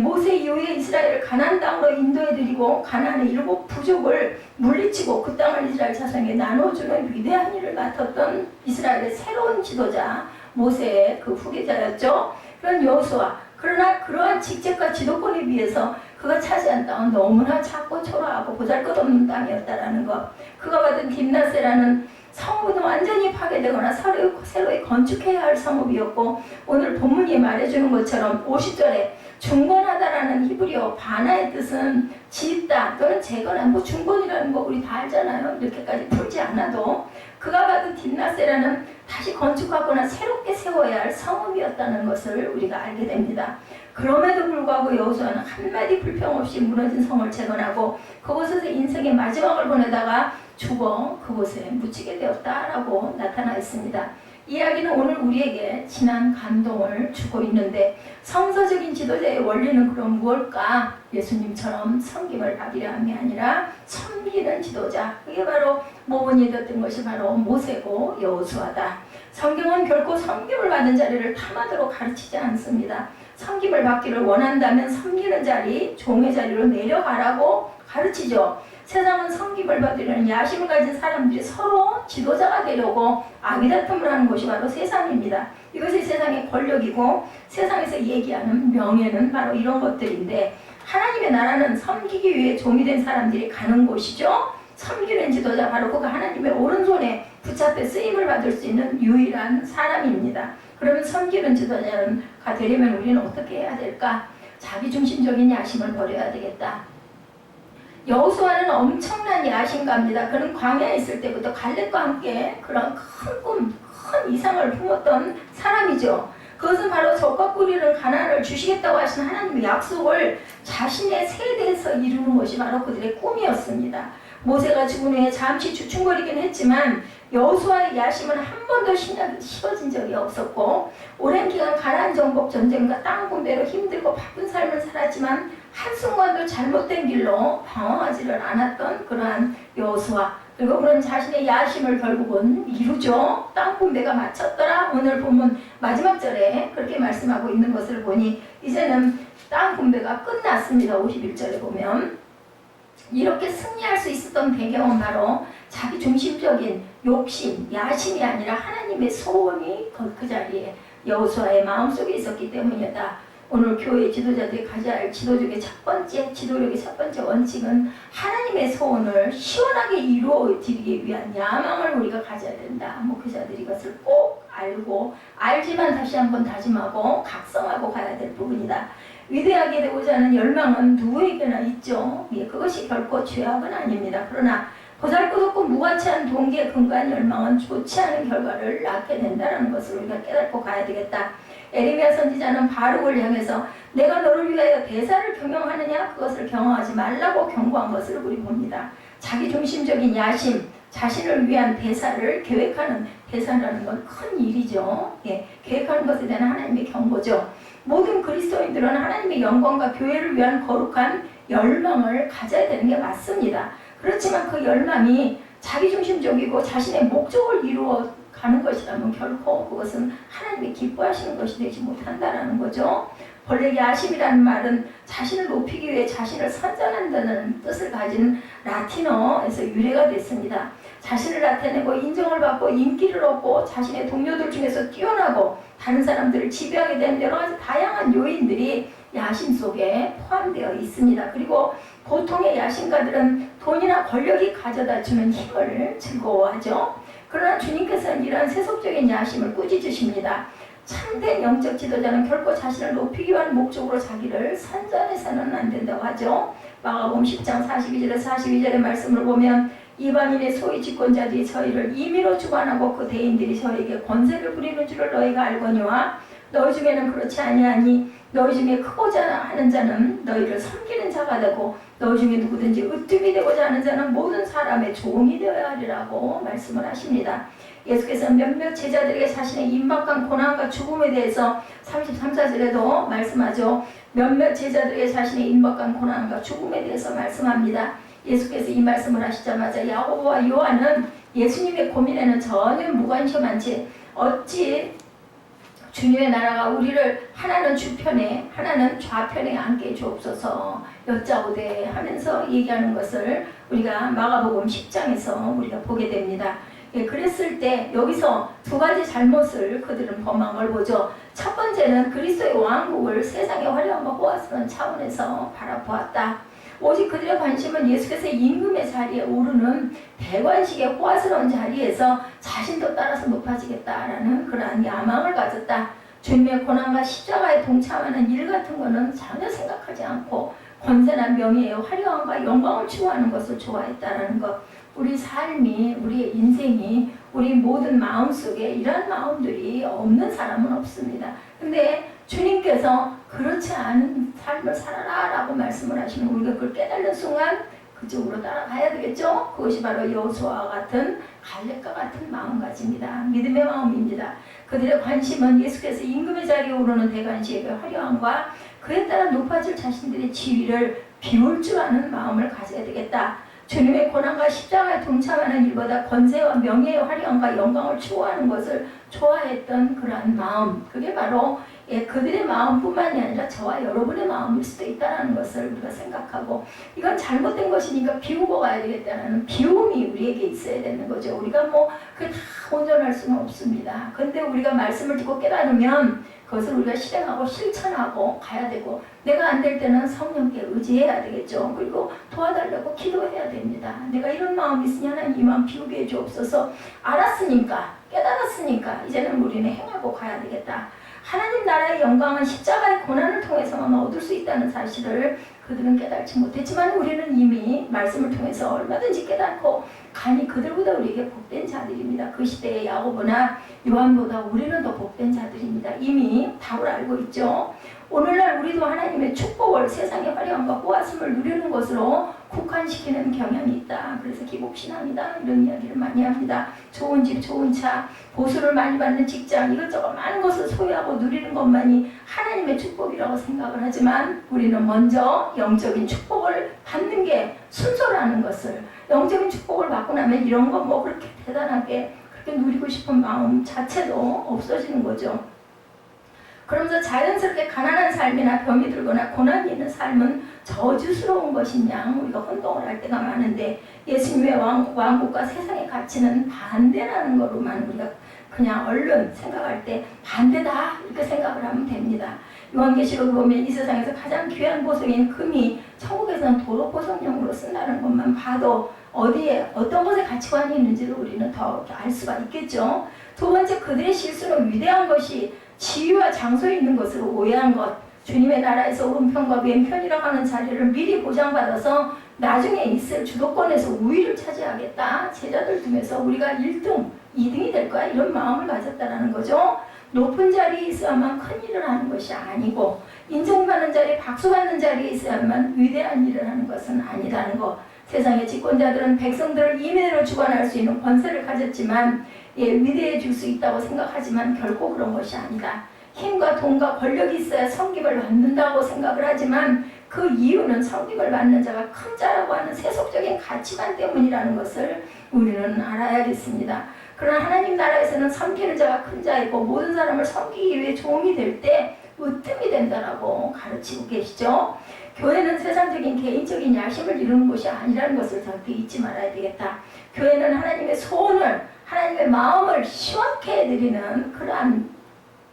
모세 이후에 이스라엘을 가나안 땅으로 인도해드리고 가나안의 7 부족을 물리치고 그 땅을 이스라엘 자손에게 나눠주는 위대한 일을 맡았던 이스라엘의 새로운 지도자 모세의 그 후계자였죠. 그런 여호수아. 그러나 그러한 직책과 지도권에 비해서 그 그가 차지한 땅은 너무나 작고 초라하고 보잘것없는 땅이었다라는 것. 그가 받은 딥나세라는 성읍은 완전히 파괴되거나 새로 건축해야 할 성읍이었고, 오늘 본문이 말해주는 것처럼 50절에 중건하다라는 히브리어 바나의 뜻은 짓다 또는 재건한, 뭐 중건이라는 거 우리 다 알잖아요. 이렇게까지 풀지 않아도. 그가 받은 딥나세라는 다시 건축하거나 새롭게 세워야 할 성읍이었다는 것을 우리가 알게 됩니다. 그럼에도 불구하고 여호수아는 한마디 불평 없이 무너진 성을 재건하고 그곳에서 인생의 마지막을 보내다가 죽어 그곳에 묻히게 되었다라고 나타나 있습니다. 이야기는 오늘 우리에게 진한 감동을 주고 있는데, 성서적인 지도자의 원리는 그럼 무엇일까? 예수님처럼 섬김을 받으려 함이 아니라 섬기는 지도자, 그게 바로 모본이 되었던 것이 바로 모세고 여호수아다. 성경은 결코 섬김을 받은 자리를 탐하도록 가르치지 않습니다. 섬김을 받기를 원한다면 섬기는 자리, 종의 자리로 내려가라고 가르치죠. 세상은 섬김을 받으려는 야심을 가진 사람들이 서로 지도자가 되려고 아비다툼을 하는 것이 바로 세상입니다. 이것이 세상의 권력이고, 세상에서 얘기하는 명예는 바로 이런 것들인데, 하나님의 나라는 섬기기 위해 종이 된 사람들이 가는 곳이죠. 섬기는 지도자, 바로 그가 하나님의 오른손에 붙잡혀 쓰임을 받을 수 있는 유일한 사람입니다. 그러면 섬기는 지도자가 되려면 우리는 어떻게 해야 될까? 자기중심적인 야심을 버려야 되겠다. 여호수아는 엄청난 야심가입니다. 그는 광야에 있을 때부터 갈렙과 함께 그런 큰 꿈, 큰 이상을 품었던 사람이죠. 그것은 바로 적과 꿀이는 가나안을 주시겠다고 하신 하나님의 약속을 자신의 세대에서 이루는 것이 바로 그들의 꿈이었습니다. 모세가 죽은 후에 잠시 주춤거리긴 했지만 여호수아의 야심은 한 번도 식어진 적이 없었고, 오랜 기간 가나안 정복 전쟁과 땅 분배로 힘들고 바쁜 삶을 살았지만 한순간도 잘못된 길로 방황하지를 않았던 그러한 여호수아. 그리고 그런 자신의 야심을 결국은 이루죠. 땅 분배가 마쳤더라. 오늘 본문 마지막 절에 그렇게 말씀하고 있는 것을 보니 이제는 땅 분배가 끝났습니다. 51절에 보면. 이렇게 승리할 수 있었던 배경은 바로 자기 중심적인 욕심, 야심이 아니라 하나님의 소원이 그 자리에 여호수아의 마음속에 있었기 때문이다. 오늘 교회 지도자들이 가져야 할 지도력의 첫 번째 원칙은 하나님의 소원을 시원하게 이루어지기 위한 야망을 우리가 가져야 된다. 목회자들이 이것을 꼭 알고, 알지만 다시 한번 다짐하고 각성하고 가야 될 부분이다. 위대하게 되고자 하는 열망은 누구에게나 있죠. 그것이 결코 죄악은 아닙니다. 그러나 보잘것없고 무가치한 동기에 근거한 열망은 좋지 않은 결과를 낳게 된다는 것을 우리가 깨닫고 가야 되겠다. 에레미야 선지자는 바룩을 향해서 내가 너를 위하여 대사를 경영하느냐, 그것을 경영하지 말라고 경고한 것을 우리 봅니다. 자기중심적인 야심, 자신을 위한 대사를 계획하는, 대사라는 건 큰 일이죠. 계획하는 것에 대한 하나님의 경고죠. 모든 그리스도인들은 하나님의 영광과 교회를 위한 거룩한 열망을 가져야 되는 게 맞습니다. 그렇지만 그 열망이 자기중심적이고 자신의 목적을 이루어 가는 것이라면 결코 그것은 하나님이 기뻐하시는 것이 되지 못한다는 거죠. 본래 야심이라는 말은 자신을 높이기 위해 자신을 선전한다는 뜻을 가진 라틴어에서 유래가 됐습니다. 자신을 나타내고 인정을 받고 인기를 얻고 자신의 동료들 중에서 뛰어나고 다른 사람들을 지배하게 된 여러 가지 다양한 요인들이 야심 속에 포함되어 있습니다. 그리고 보통의 야심가들은 돈이나 권력이 가져다 주는 힘을 즐거워하죠. 그러나 주님께서는 이러한 세속적인 야심을 꾸짖으십니다. 참된 영적 지도자는 결코 자신을 높이기 위한 목적으로 자기를 선전해서는 안 된다고 하죠. 마가복음 10장 42절에서 42절의 말씀을 보면 이방인의 소위 집권자들이 저희를 임의로 주관하고 그 대인들이 저희에게 권세를 부리는 줄을 너희가 알거니와 너희 중에는 그렇지 아니하니 너희 중에 크고자 하는 자는 너희를 섬기는 자가 되고 너희 중에 누구든지 으뜸이 되고자 하는 자는 모든 사람의 종이 되어야 하리라고 말씀을 하십니다. 예수께서는 몇몇 제자들에게 자신의 임박한 고난과 죽음에 대해서 33, 4절에도 말씀하죠. 몇몇 제자들에게 자신의 임박한 고난과 죽음에 대해서 말씀합니다. 예수께서 이 말씀을 하시자마자 야고보와 요한은 예수님의 고민에는 전혀 무관심한 채 어찌 주님의 나라가 우리를 하나는 주편에 하나는 좌편에 앉게 주옵소서 여짜오되 하면서 얘기하는 것을 우리가 마가복음 10장에서 우리가 보게 됩니다. 예, 그랬을 때 여기서 두 가지 잘못을 그들은 범한 걸 보죠. 첫 번째는 그리스도의 왕국을 세상의 화려함과 호화스러운 차원에서 바라보았다. 오직 그들의 관심은 예수께서 임금의 자리에 오르는 대관식의 호화스러운 자리에서 자신도 따라서 높아지겠다라는 그러한 야망을 가졌다. 주님의 고난과 십자가에 동참하는 일 같은 것은 전혀 생각하지 않고 권세나 명예의 화려함과 영광을 추구하는 것을 좋아했다라는 것. 우리 삶이, 우리의 인생이, 우리 모든 마음속에 이런 마음들이 없는 사람은 없습니다. 근데 주님께서 그렇지 않은 삶을 살아라 라고 말씀을 하시면 우리가 그걸 깨달는 순간 그쪽으로 따라가야 되겠죠. 그것이 바로 여호수아와 같은 갈렙과 같은 마음가짐입니다. 믿음의 마음입니다. 그들의 관심은 예수께서 임금의 자리에 오르는 대관식의 화려함과 그에 따라 높아질 자신들의 지위를 비울 줄 아는 마음을 가져야 되겠다. 주님의 고난과 십자가에 동참하는 일보다 권세와 명예의 화려함과 영광을 추구하는 것을 좋아했던 그러한 마음, 그게 바로 그들의 마음뿐만이 아니라 저와 여러분의 마음일 수도 있다는 것을 우리가 생각하고, 이건 잘못된 것이니까 비우고 가야 되겠다는 비움이 우리에게 있어야 되는 거죠. 우리가 그게 다 온전할 수는 없습니다. 근데 우리가 말씀을 듣고 깨달으면 그것을 우리가 실행하고 실천하고 가야 되고, 내가 안 될 때는 성령께 의지해야 되겠죠. 그리고 도와달라고 기도해야 됩니다. 내가 이런 마음이 있으니 하나님 이 마음 비우게 해주옵소서. 알았으니까, 깨달았으니까 이제는 우리는 행하고 가야 되겠다. 하나님 나라의 영광은 십자가의 고난을 통해서만 얻을 수 있다는 사실을 그들은 깨달지 못했지만 우리는 이미 말씀을 통해서 얼마든지 깨닫고 가니 그들보다 우리에게 복된 자들입니다. 그 시대의 야고보나 요한보다 우리는 더 복된 자들입니다. 이미 답을 알고 있죠. 오늘날 우리도 하나님의 축복을 세상의 화려함과 호화심을 누리는 것으로 국한시키는 경향이 있다. 그래서 기복신앙이다 이런 이야기를 많이 합니다. 좋은 집, 좋은 차, 보수를 많이 받는 직장, 이것저것 많은 것을 소유하고 누리는 것만이 하나님의 축복이라고 생각을 하지만 우리는 먼저 영적인 축복을 받는 게 순서라는 것을, 영적인 축복을 받고 나면 이런 거 그렇게 대단하게 그렇게 누리고 싶은 마음 자체도 없어지는 거죠. 그러면서 자연스럽게 가난한 삶이나 병이 들거나 고난이 있는 삶은 저주스러운 것이냐 우리가 혼동을 할 때가 많은데, 예수님의 왕국과 세상의 가치는 반대라는 거로만 우리가 그냥 얼른 생각할 때 반대다 이렇게 생각을 하면 됩니다. 요한계시록을 보면 이 세상에서 가장 귀한 보석인 금이 천국에서는 도로 보석용으로 쓴다는 것만 봐도 어디에 어떤 것에 가치관이 있는지를 우리는 더 알 수가 있겠죠. 두 번째, 그들의 실수는 위대한 것이 지위와 장소에 있는 것을 오해한 것. 주님의 나라에서 오른편과 왼편이라고 하는 자리를 미리 보장받아서 나중에 있을 주도권에서 우위를 차지하겠다. 제자들 중에서 우리가 1등, 2등이 될 거야. 이런 마음을 가졌다는 거죠. 높은 자리에 있어야만 큰 일을 하는 것이 아니고, 인정받는 자리에, 박수받는 자리에 있어야만 위대한 일을 하는 것은 아니라는 것. 세상의 집권자들은 백성들을 임의대로 주관할 수 있는 권세를 가졌지만 위대해질 수 있다고 생각하지만 결코 그런 것이 아니다. 힘과 돈과 권력이 있어야 섬김을 받는다고 생각을 하지만 그 이유는 섬김을 받는 자가 큰 자라고 하는 세속적인 가치관 때문이라는 것을 우리는 알아야겠습니다. 그러나 하나님 나라에서는 섬기는 자가 큰 자이고 모든 사람을 섬기기 위해 종이 될 때 으뜸이 된다라고 가르치고 계시죠. 교회는 세상적인 개인적인 야심을 이루는 곳이 아니라는 것을 절대 잊지 말아야 되겠다. 교회는 하나님의 소원을, 하나님의 마음을 시원케 해드리는 그러한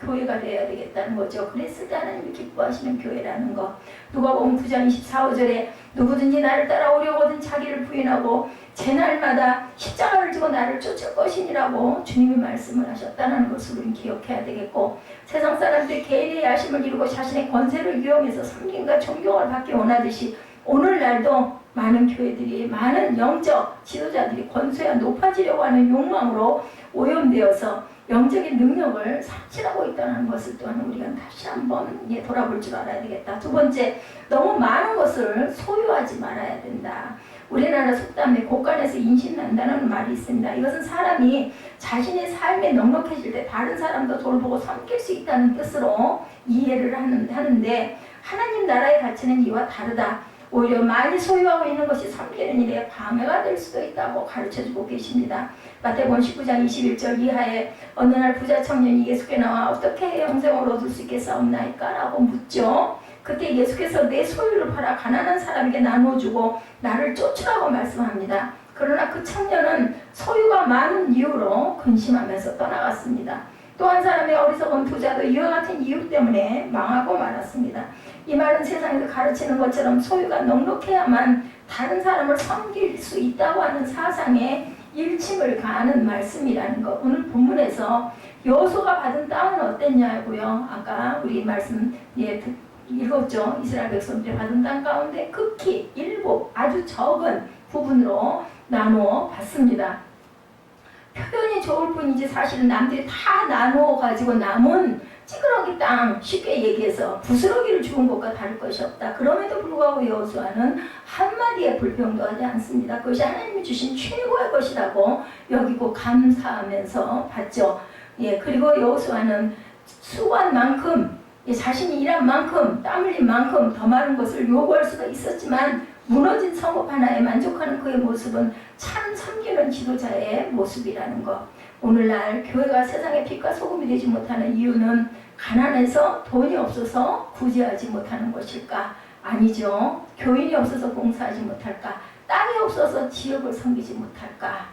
교회가 되어야 되겠다는 거죠. 그랬을 때 하나님이 기뻐하시는 교회라는 것. 누가복음 9장 24, 5절에 누구든지 나를 따라오려거든 자기를 부인하고 제 날마다 십자가를 지고 나를 쫓을 것이니라고 주님이 말씀을 하셨다는 것을 우리는 기억해야 되겠고, 세상 사람들이 개인의 야심을 이루고 자신의 권세를 이용해서 섬김과 존경을 받기 원하듯이 오늘날도 많은 교회들이, 많은 영적 지도자들이 권세가 높아지려고 하는 욕망으로 오염되어서 영적인 능력을 삭취하고 있다는 것을 또한 우리가 다시 한번 돌아볼 줄 알아야 되겠다. 두 번째, 너무 많은 것을 소유하지 말아야 된다. 우리나라 속담에 곳간에서 인신난다는 말이 있습니다. 이것은 사람이 자신의 삶에 넉넉해질 때 다른 사람도 돌보고 섬길 수 있다는 뜻으로 이해를 하는데, 하나님 나라의 가치는 이와 다르다. 오히려 많이 소유하고 있는 것이 섬기는 일에 방해가 될 수도 있다고 가르쳐주고 계십니다. 마태복음 19장 21절 이하에 어느 날 부자 청년이 예수께 나와 어떻게 해야 영생을 얻을 수 있겠사옵나이까? 라고 묻죠. 그때 예수께서 내 소유를 팔아 가난한 사람에게 나눠주고 나를 쫓으라고 말씀합니다. 그 그러나 그 청년은 소유가 많은 이유로 근심하면서 떠나갔습니다. 또 한 사람의 어리석은 부자도 이와 같은 이유 때문에 망하고 말았습니다. 이 말은 세상에서 가르치는 것처럼 소유가 넉넉해야만 다른 사람을 섬길 수 있다고 하는 사상에 일침을 가하는 말씀이라는 것. 오늘 본문에서 여호수아가 받은 땅은 어땠냐고요. 아까 우리 말씀 읽었죠. 이스라엘 백성들이 받은 땅 가운데 극히 일부 아주 적은 부분으로 나누어 받습니다. 표현이 좋을 뿐이지 사실은 남들이 다 나누어 가지고 남은 찌그러기 땅, 쉽게 얘기해서 부스러기를 주운 것과 다를 것이 없다. 그럼에도 불구하고 여호수아는 한마디의 불평도 하지 않습니다. 그것이 하나님이 주신 최고의 것이라고 여기고 감사하면서 받죠. 그리고 여호수아는 수고한 만큼, 자신이 일한 만큼, 땀 흘린 만큼 더 많은 것을 요구할 수가 있었지만 무너진 성읍 하나에 만족하는 그의 모습은 참 섬기는 지도자의 모습이라는 것. 오늘날 교회가 세상의 빛과 소금이 되지 못하는 이유는 가난해서 돈이 없어서 구제하지 못하는 것일까? 아니죠. 교인이 없어서 봉사하지 못할까? 땅이 없어서 지역을 섬기지 못할까?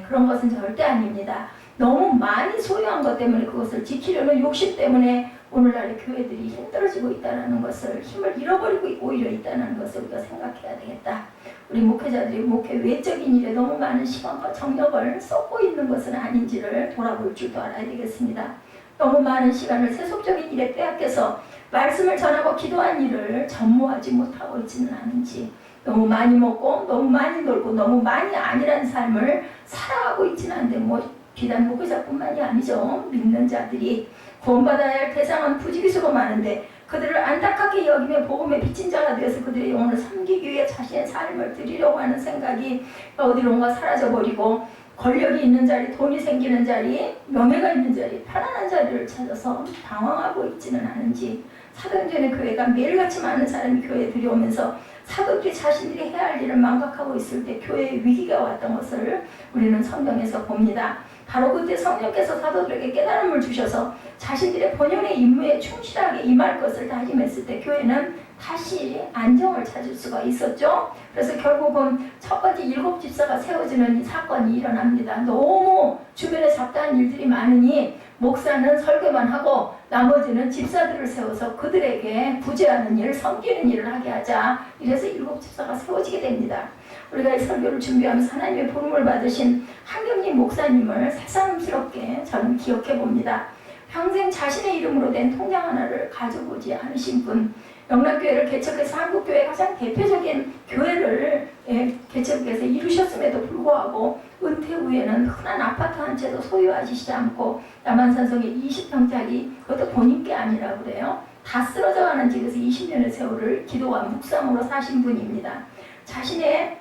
그런 것은 절대 아닙니다. 너무 많이 소유한 것 때문에 그것을 지키려는 욕심 때문에 오늘날의 교회들이 힘들어지고 있다는 것을, 힘을 잃어버리고 오히려 있다는 것을 우리가 생각해야 되겠다. 우리 목회자들이 목회 외적인 일에 너무 많은 시간과 정력을 쏟고 있는 것은 아닌지를 돌아볼 줄도 알아야 되겠습니다. 너무 많은 시간을 세속적인 일에 빼앗겨서 말씀을 전하고 기도한 일을 전무하지 못하고 있지는 않은지, 너무 많이 먹고 너무 많이 놀고 너무 많이 아니란 삶을 살아가고 있지는 않은데 비단 목회자뿐만이 아니죠. 믿는 자들이 구원받아야 할 대상은 부지기수로 많은데 그들을 안타깝게 여기며 복음의 빚진 자가 되어서 그들의 영혼을 섬기기 위해 자신의 삶을 드리려고 하는 생각이 어디론가 사라져버리고 권력이 있는 자리, 돈이 생기는 자리, 명예가 있는 자리, 편안한 자리를 찾아서 방황하고 있지는 않은지, 사도행전의 교회가 매일같이 많은 사람이 교회에 들여오면서 사도들이 자신들이 해야 할 일을 망각하고 있을 때 교회에 위기가 왔던 것을 우리는 성경에서 봅니다. 바로 그때 성령께서 사도들에게 깨달음을 주셔서 자신들의 본연의 임무에 충실하게 임할 것을 다짐했을 때 교회는 다시 안정을 찾을 수가 있었죠. 그래서 결국은 첫 번째 7 집사가 세워지는 이 사건이 일어납니다. 너무 주변에 잡다한 일들이 많으니 목사는 설교만 하고 나머지는 집사들을 세워서 그들에게 구제하는 일, 섬기는 일을 하게 하자. 이래서 7 집사가 세워지게 됩니다. 우리가 이 설교를 준비하면서 하나님의 부름을 받으신 한경림 목사님을 새삼스럽게 저는 기억해 봅니다. 평생 자신의 이름으로 된 통장 하나를 가져보지 않으신 분, 영락교회를 개척해서 한국교회의 가장 대표적인 교회를 개척해서 이루셨음에도 불구하고 은퇴 후에는 흔한 아파트 한 채도 소유하시지 않고 남한산성에 20평짜리, 그것도 본인 게 아니라 그래요. 다 쓰러져가는 집에서 20년의 세월을 기도와 묵상으로 사신 분입니다. 자신의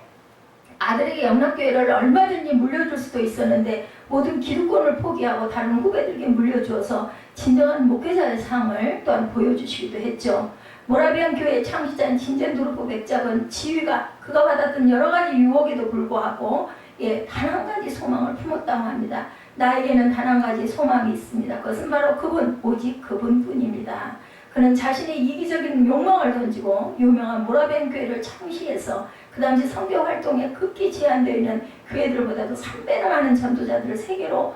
아들에게 영락교회를 얼마든지 물려줄 수도 있었는데 모든 기득권을 포기하고 다른 후배들에게 물려주어서 진정한 목회자의 상을 또한 보여주시기도 했죠. 모라비안 교회의 창시자인 진젠도르프 백작은 지위가 그가 받았던 여러 가지 유혹에도 불구하고 단 한 가지 소망을 품었다고 합니다. 나에게는 단 한 가지 소망이 있습니다. 그것은 바로 그분, 오직 그분뿐입니다. 그는 자신의 이기적인 욕망을 던지고 유명한 모라비안 교회를 창시해서 그 당시 선교 활동에 극히 제한되어 있는 교회들보다도 3배나 많은 전도자들을 세계로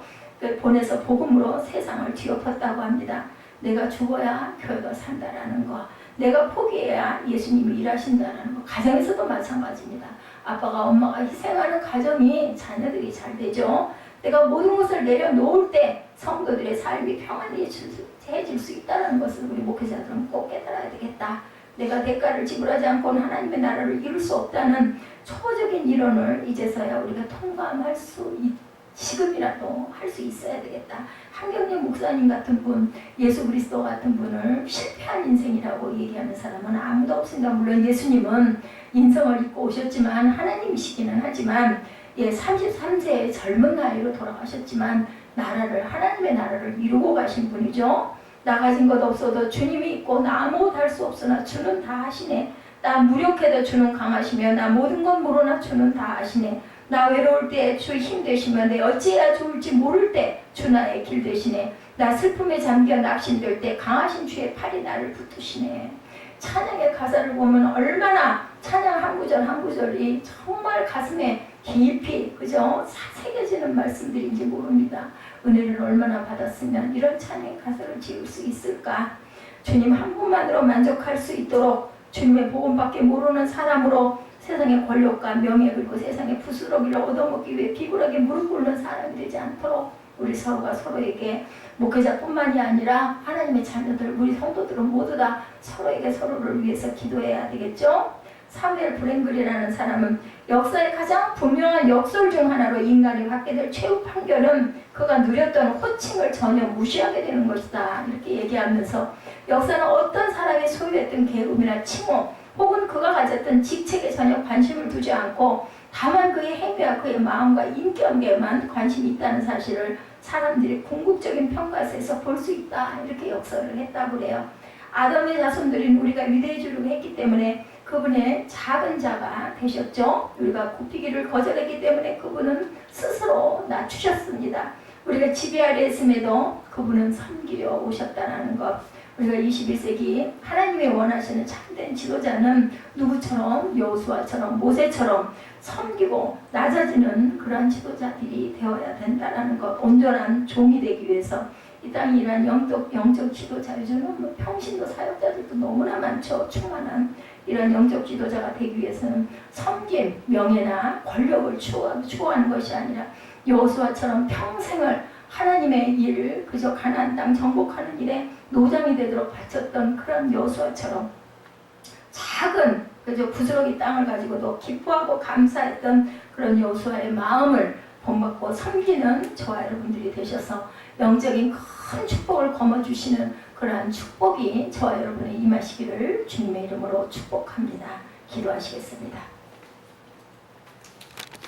보내서 복음으로 세상을 뒤엎었다고 합니다. 내가 죽어야 교회가 산다라는 거, 내가 포기해야 예수님이 일하신다는 거. 가정에서도 마찬가지입니다. 아빠가 엄마가 희생하는 가정이 자녀들이 잘 되죠. 내가 모든 것을 내려놓을 때 성도들의 삶이 평안해질 수 있다는 것을 우리 목회자들은 꼭 깨달아야 되겠다. 내가 대가를 지불하지 않고는 하나님의 나라를 이룰 수 없다는 초보적인 이론을 이제서야 우리가 통감할 수 지금이라도 할 수 있어야 되겠다. 한경림 목사님 같은 분, 예수 그리스도 같은 분을 실패한 인생이라고 얘기하는 사람은 아무도 없습니다. 물론 예수님은 인성을 입고 오셨지만 하나님이시기는 하지만 33세의 젊은 나이로 돌아가셨지만 하나님의 나라를 이루고 가신 분이죠. 나 가진 것 없어도 주님이 있고 나 아무것도 할 수 없으나 주는 다 하시네. 나 무력해도 주는 강하시며 나 모든 건 모르나 주는 다 아시네. 나 외로울 때 주 힘 되시며 내 어찌해야 좋을지 모를 때 주 나의 길 되시네. 나 슬픔에 잠겨 낙심될 때 강하신 주의 팔이 나를 붙드시네. 찬양의 가사를 보면 얼마나 찬양 한 구절 한 구절이 정말 가슴에 깊이 그죠? 새겨지는 말씀들인지 모릅니다. 은혜를 얼마나 받았으면 이런 찬양 가사를 지을 수 있을까? 주님 한 분만으로 만족할 수 있도록 주님의 복음밖에 모르는 사람으로 세상의 권력과 명예 그리고 세상의 부스러기를 얻어먹기 위해 비굴하게 무릎 꿇는 사람이 되지 않도록 우리 서로가 서로에게 목회자뿐만이 아니라 하나님의 자녀들 우리 성도들은 모두 다 서로에게 서로를 위해서 기도해야 되겠죠. 사무엘 브랭글이라는 사람은 역사의 가장 분명한 역설 중 하나로 인간이 받게 될 최후 판결은 그가 누렸던 호칭을 전혀 무시하게 되는 것이다 이렇게 얘기하면서 역사는 어떤 사람이 소유했던 계급이나 칭호 혹은 그가 가졌던 직책에 전혀 관심을 두지 않고 다만 그의 행위와 그의 마음과 인격에만 관심이 있다는 사실을 사람들이 궁극적인 평가에서 볼 수 있다 이렇게 역설을 했다고 그래요. 아담의 자손들인 우리가 위대해지려고 했기 때문에 그분의 작은 자가 되셨죠. 우리가 굽히기를 거절했기 때문에 그분은 스스로 낮추셨습니다. 우리가 지배하려 했음에도 그분은 섬기려 오셨다는 것. 우리가 21세기 하나님의 원하시는 참된 지도자는 누구처럼 여호수아처럼 모세처럼 섬기고 낮아지는 그러한 지도자들이 되어야 된다는 것. 온전한 종이 되기 위해서 이 땅에 이러한 영적 지도자 요즘은 평신도 사역자들도 너무나 많죠. 충만한 이런 영적 지도자가 되기 위해서는 섬김, 명예나 권력을 추구하는 것이 아니라 여호수아처럼 평생을 하나님의 일을 그저 가나안 땅 정복하는 일에 노장이 되도록 바쳤던 그런 여호수아처럼 작은 그저 부스러기 땅을 가지고도 기뻐하고 감사했던 그런 여호수아의 마음을 본받고 섬기는 저와 여러분들이 되셔서 영적인 큰 축복을 거머주시는 그러한 축복이 저와 여러분의 임하시기를 주님의 이름으로 축복합니다. 기도하시겠습니다.